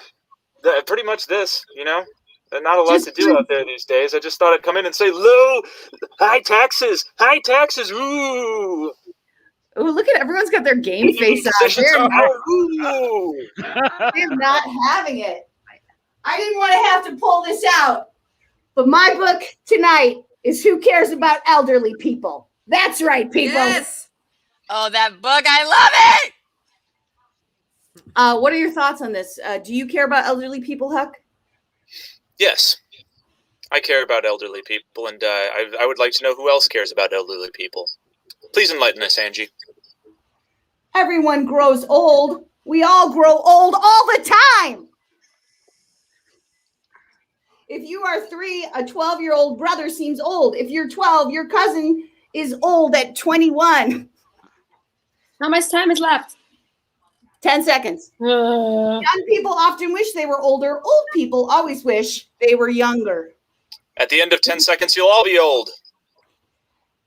pretty much this, Not a lot to do out there these days. I just thought I'd come in and say, high taxes, ooh. Oh, look at everyone's got their game face on. They're not having it. I didn't want to have to pull this out, but my book tonight is Who Cares About Elderly People? That's right, people. Yes. Oh, that book. I love it. What are your thoughts on this? Do you care about elderly people, Huck? Yes, I care about elderly people, and I would like to know who else cares about elderly people. Please enlighten us, Angie. Everyone grows old. We all grow old all the time. If you are 3, a 12-year-old brother seems old. If you're 12, your cousin is old at 21. How much time is left? 10 seconds. Young people often wish they were older. Old people always wish they were younger. At the end of 10 seconds, you'll all be old.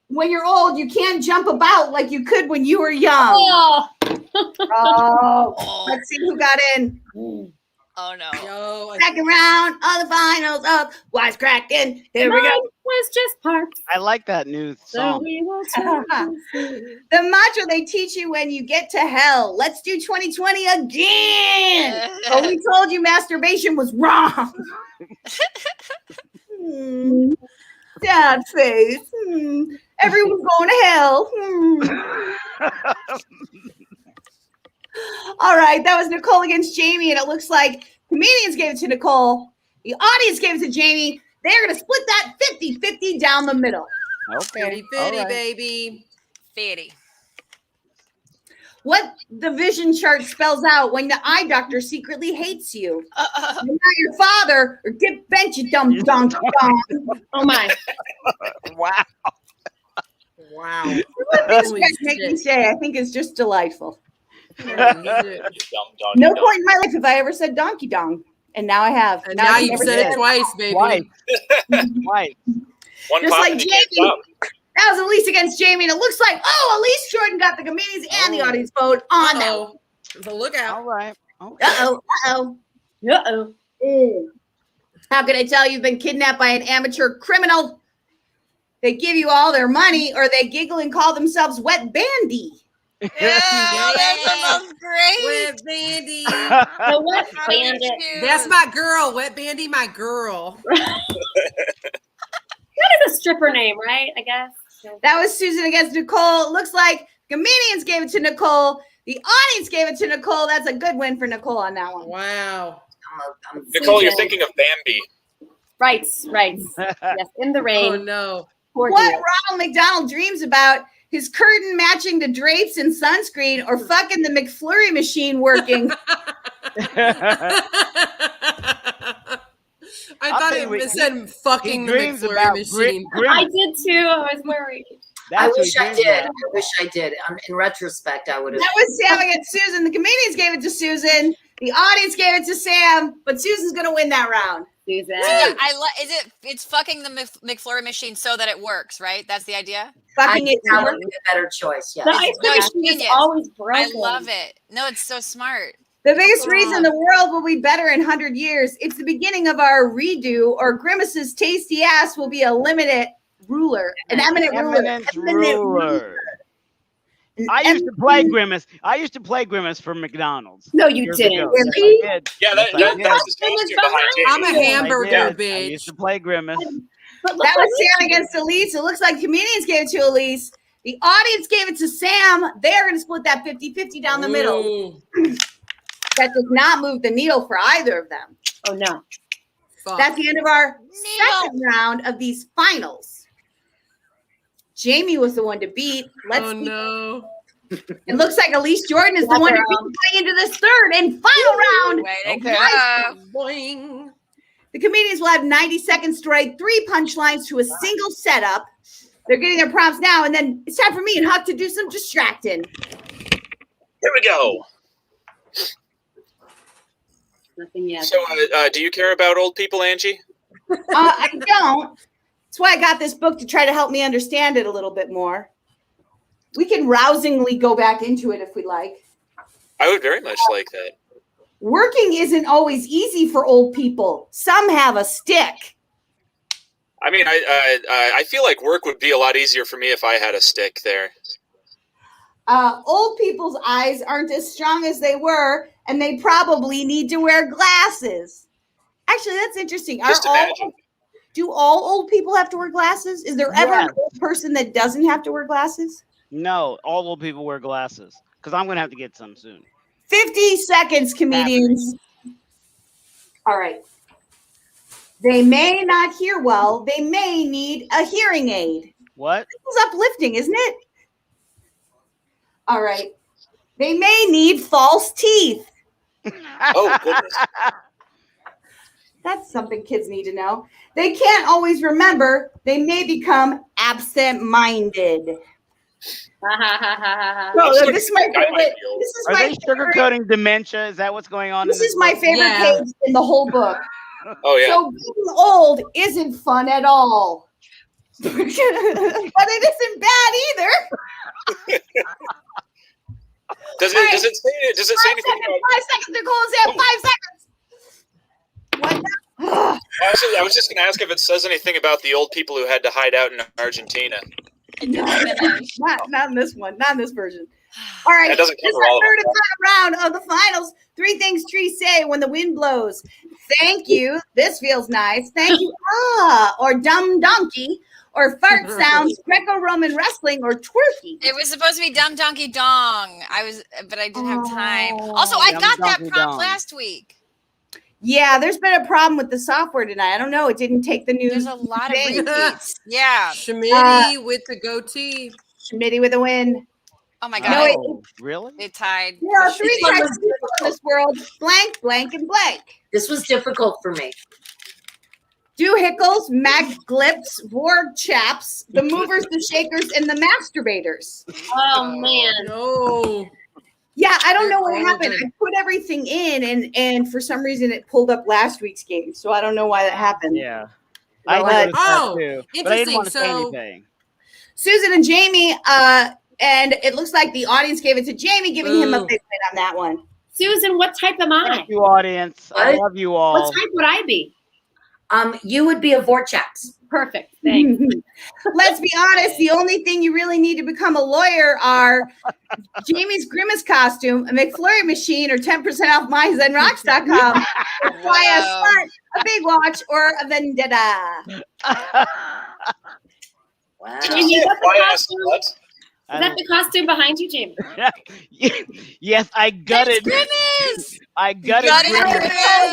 When you're old, you can't jump about like you could when you were young. Oh. Let's see who got in. Oh no. Second round of the finals of Wisecrackin. Here we go. Was just parts. I like that new song. The mantra they teach you when you get to hell. Let's do 2020 again. Oh, we told you masturbation was wrong. Sad face. Everyone's going to hell. All right, that was Nicole against Jamie, and it looks like comedians gave it to Nicole. The audience gave it to Jamie. They're going to split that 50-50 down the middle. Okay. 50-50, baby. 50. What the vision chart spells out when the eye doctor secretly hates you. You're not your father, or get bent, you dumb dong. Oh, my. Wow. Wow. What these guys make me say, I think is just delightful. No point in my life have I ever said donkey dong. And now I have. And now you've said it twice, baby. Twice. Just like Jamie. That was Elise against Jamie. And it looks like, Elise Jordan got the comedians and the audience vote on that. So look out. All right. Okay. Uh-oh. How can I tell you've been kidnapped by an amateur criminal? They give you all their money, or they giggle and call themselves Wet Bandy. Yeah, that sounds great. Wet Bandy. The Wet Bandit. That's my girl. Wet Bandy, my girl. That is a stripper name, right? I guess. That was Susan against Nicole. It looks like comedians gave it to Nicole. The audience gave it to Nicole. That's a good win for Nicole on that one. Wow. Nicole, you're thinking of Bambi. Right. Yes, in the rain. Oh, no. What Ronald McDonald dreams about, his curtain matching the drapes and sunscreen, or fucking the McFlurry machine working. I thought it said fucking the McFlurry machine. I did too. I was worried. I wish I did. In retrospect, I would have. That was Sam against Susan. The comedians gave it to Susan. The audience gave it to Sam, but Susan's gonna win that round. Susan. Yeah, it's fucking the McFlurry machine so that it works, right? That's the idea. Fucking it that would be a better choice. Yeah. The ice cream machine is always broken. I love it. No, it's so smart. The biggest reason the world will be better in 100 years. It's the beginning of our redo, or Grimace's tasty ass will be a limited ruler. An eminent ruler. I used to play Grimace. I used to play Grimace for McDonald's. No, you didn't. Really? I did. Yeah, that's the costume behind Jamie. I'm a hamburger bitch. I used to play Grimace. That was Sam against Elise. It looks like comedians gave it to Elise. The audience gave it to Sam. They're going to split that 50-50 down the middle. That does not move the needle for either of them. Oh, no. That's the end of our second round of these finals. Jamie was the one to beat. No. It looks like Elise Jordan is the one to beat going into this third and final round. Boing. The comedians will have 90 seconds to write 3 punchlines to a single setup. They're getting their prompts now, and then it's time for me and Huck to do some distracting. Here we go. Nothing yet. So, do you care about old people, Angie? I don't. That's why I got this book, to try to help me understand it a little bit more. We can rousingly go back into it if we like. I would very much like that. Working isn't always easy for old people. Some have a stick. I mean, I feel like work would be a lot easier for me if I had a stick there. Old people's eyes aren't as strong as they were, and they probably need to wear glasses. Actually, that's interesting. Do all old people have to wear glasses? Is there ever an old person that doesn't have to wear glasses? No, all old people wear glasses because I'm gonna have to get some soon. 50 seconds, comedians. All right. They may not hear well. They may need a hearing aid. What? This is uplifting, isn't it? All right. They may need false teeth. Oh, goodness. That's something kids need to know. They can't always remember. They may become absent-minded. No, this is my favorite. Are they sugarcoating dementia? Is that what's going on? This is my favorite page in the whole book. Oh, yeah. So being old isn't fun at all. But it isn't bad either. Does it say anything about 5 seconds, Nicole. Say 5 seconds. What? I was just going to ask if it says anything about the old people who had to hide out in Argentina. Not in this one. Not in this version. All right. That doesn't This is cover all the of third and final round of the finals. 3 things trees say when the wind blows. Thank you. This feels nice. Thank you. Or dumb donkey. Or fart sounds, Greco-Roman wrestling, or twerky. It was supposed to be Dumb Donkey Dong. But I didn't have time. Also, I got that prompt last week. Yeah, there's been a problem with the software tonight. I don't know. It didn't take the news. There's a lot of repeats. Yeah. Schmitty with the goatee. Schmitty with a win. Oh my God. No, really? It tied. There are 3 types of people in this world: blank, blank, and blank. This was difficult for me. Doohickles, Magglips, Vorg chaps, the movers, the shakers, and the masturbators. Oh man. No. Yeah, I don't know what happened. I put everything in, and for some reason it pulled up last week's game. So I don't know why that happened. Yeah. Well, I noticed that too, but I didn't interesting. want to say So- anything. Susan and Jamie, and it looks like the audience gave it to Jamie, giving him a big win on that one. Susan, what type am I? Thank you, audience. I love you all. What type would I be? You would be a Vorchaps. Perfect. Thanks. Let's be honest. The only thing you really need to become a lawyer are Jamie's Grimace costume, a McFlurry machine, or 10% off myzenrocks.com. Fly a slut, a big watch, or a vendetta. Wow. Jamie, is that the Fly a costume? slut? Is that the costume behind you, Jamie? Yes, I gutted. I gutted. Got it. Grimace,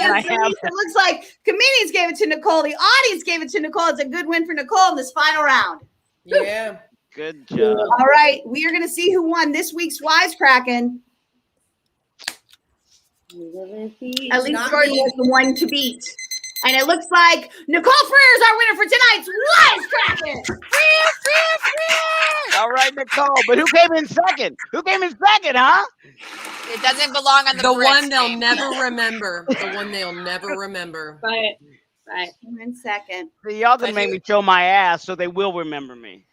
and I have. It looks like comedians gave it to Nicole. The audience gave it to Nicole. It's a good win for Nicole in this final round. Yeah. Good job. All right, we are going to see who won this week's Wisecrackin. At least Gordon was the one to beat. And it looks like Nicole Freer is our winner for tonight's Wisecrackin. All right, Nicole. But who came in second? Who came in second, huh? It doesn't belong on the The Brits one they'll game. never remember. The one they'll never remember. Right. In second. See, y'all gonna make me show my ass, so they will remember me.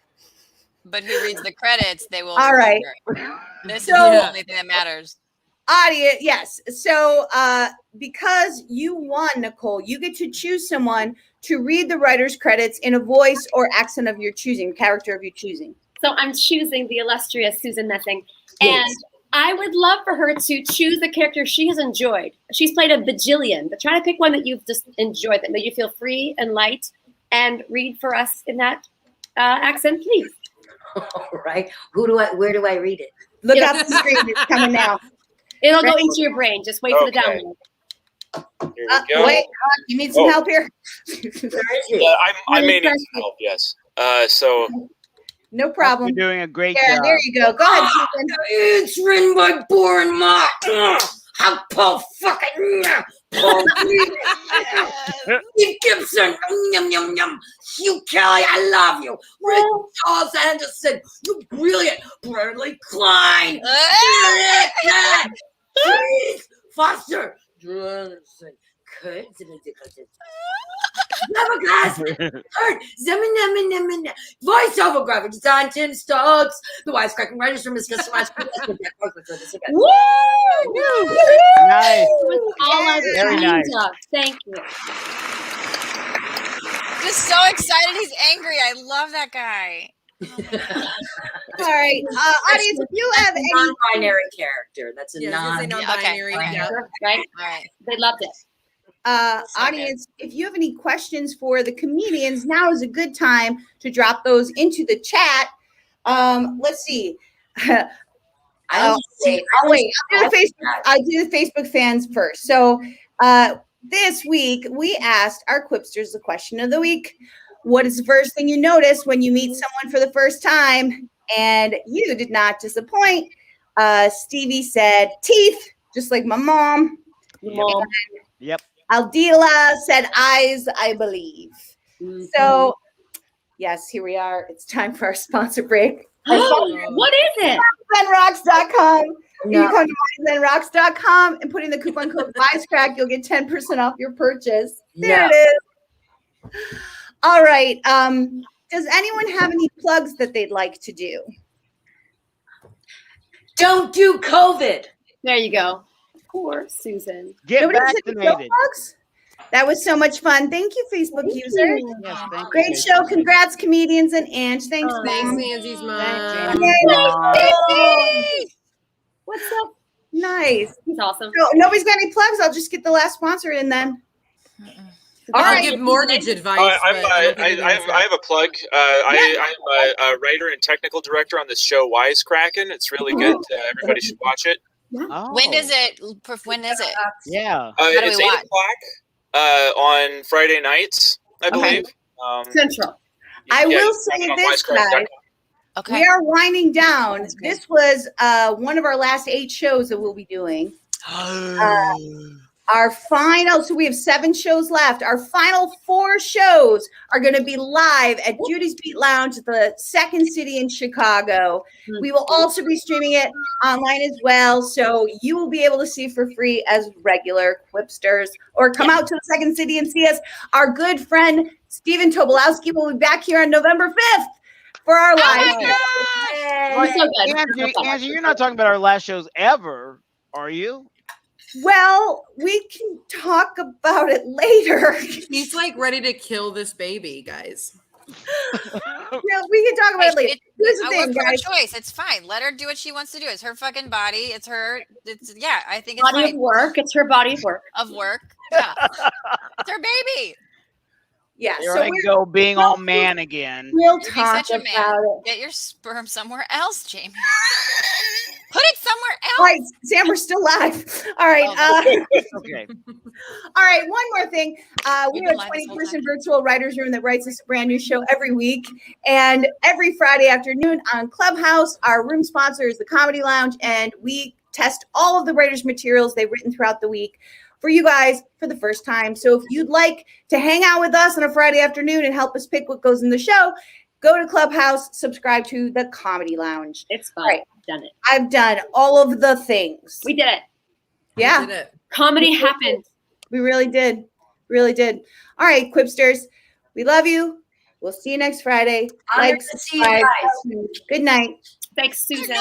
But who reads the credits, they will All right. remember. This is So- the only thing that matters. Audience, yes. So because you won, Nicole, you get to choose someone to read the writer's credits in a voice or accent of your choosing, character of your choosing. So I'm choosing the illustrious Susan Messing. Yes. And I would love for her to choose the character she has enjoyed. She's played a bajillion, but try to pick one that you've just enjoyed, that made you feel free and light, and read for us in that accent, please. All right. Where do I read it? Look up the screen. It's coming now. It'll go into your brain. Just wait for the Okay. download. Here we go. Wait, you need some help here? Yeah, I may need some help, yes. So No problem. You're doing a great Yeah, job. there you go. Go ahead, Susan. It's written by Boren Mott. How Paul fucking Paul Steve Gibson. Yum yum yum. Hugh Kelly, I love you. Rick Charles Anderson, you're brilliant. Bradley Klein. Please, Foster. Johnson. Kurt. Voiceover graphic design, Tim Stokes, the Wisecrackin writers from his Woo! Nice. All of Very nice. Thank you. Just so excited. He's angry. I love that guy. All right, audience, if you have any non-binary character, that's a non-binary. Right? All right. They loved it. Audience, if you have any questions for the comedians, now is a good time to drop those into the chat. Let's see. I'll do the Facebook fans first. So this week we asked our Quipsters the question of the week. What is the first thing you notice when you meet someone for the first time? And you did not disappoint. Stevie said teeth, just like my mom. Yep. Aldila said eyes, I believe. So, yes, here we are. It's time for our sponsor break. What is it? MindZenRocks.com. You can come to MindZenRocks.com and put in the coupon code Wisecrack. You'll get 10% off your purchase. There it is. All right. Does anyone have any plugs that they'd like to do? Don't do COVID. There you go. Poor Susan. Get Nobody said no vaccinated. plugs? That was so much fun. Thank you, Facebook user. Yes, thank Great you. show. Congrats, comedians and Ange. Thanks, Thanks, Mom. Angie's mom. Yay. What's up? Nice. He's awesome. So, nobody's got any plugs. I'll just get the last sponsor in then. I'll give mortgage advice. I have a plug. I'm a writer and technical director on this show, Wisecrackin. It's really good. Everybody should watch it. When is it? When is it? Yeah. It's 8 o'clock on Friday nights, I believe. Central. I will say this, guys. Okay. We are winding down. This was one of our last 8 shows that we'll be doing. Our final, so we have 7 shows left. Our final 4 shows are going to be live at Judy's Beat Lounge at the Second City in Chicago. We will also be streaming it online as well, so you will be able to see for free as regular Quipsters, or come out to the Second City and see us. Our good friend Stephen Tobolowski will be back here on November 5th for our live show. Well, So good. Angie, you're not talking about our last shows ever, are you? Well, we can talk about it later. He's like ready to kill this baby, guys. Yeah, we can talk about it later. Here's the thing, her guys. choice. It's fine. Let her do what she wants to do. It's her fucking body. It's her. I think it's Body fine. of work. It's her body of work. Yeah. It's her baby. Yeah. There I go, being all man again. We'll You're talk such a man. about it. Get your sperm somewhere else, Jamie. Put it somewhere else. All right, Sam, we're still live. All right. Okay. All right, one more thing. We We've have been a live this whole 20-person virtual writers room that writes us a brand new show every week. And every Friday afternoon on Clubhouse, our room sponsor is the Comedy Lounge, and we test all of the writers' materials they've written throughout the week for you guys for the first time. So if you'd like to hang out with us on a Friday afternoon and help us pick what goes in the show, go to Clubhouse, subscribe to the Comedy Lounge. It's fun. All right. Done it. I've done all of the things. We did it. Yeah. We did it. Comedy happened. We really did. Really did. All right, Quipsters. We love you. We'll see you next Friday. Honored to see you guys. Good night. Thanks, Susan.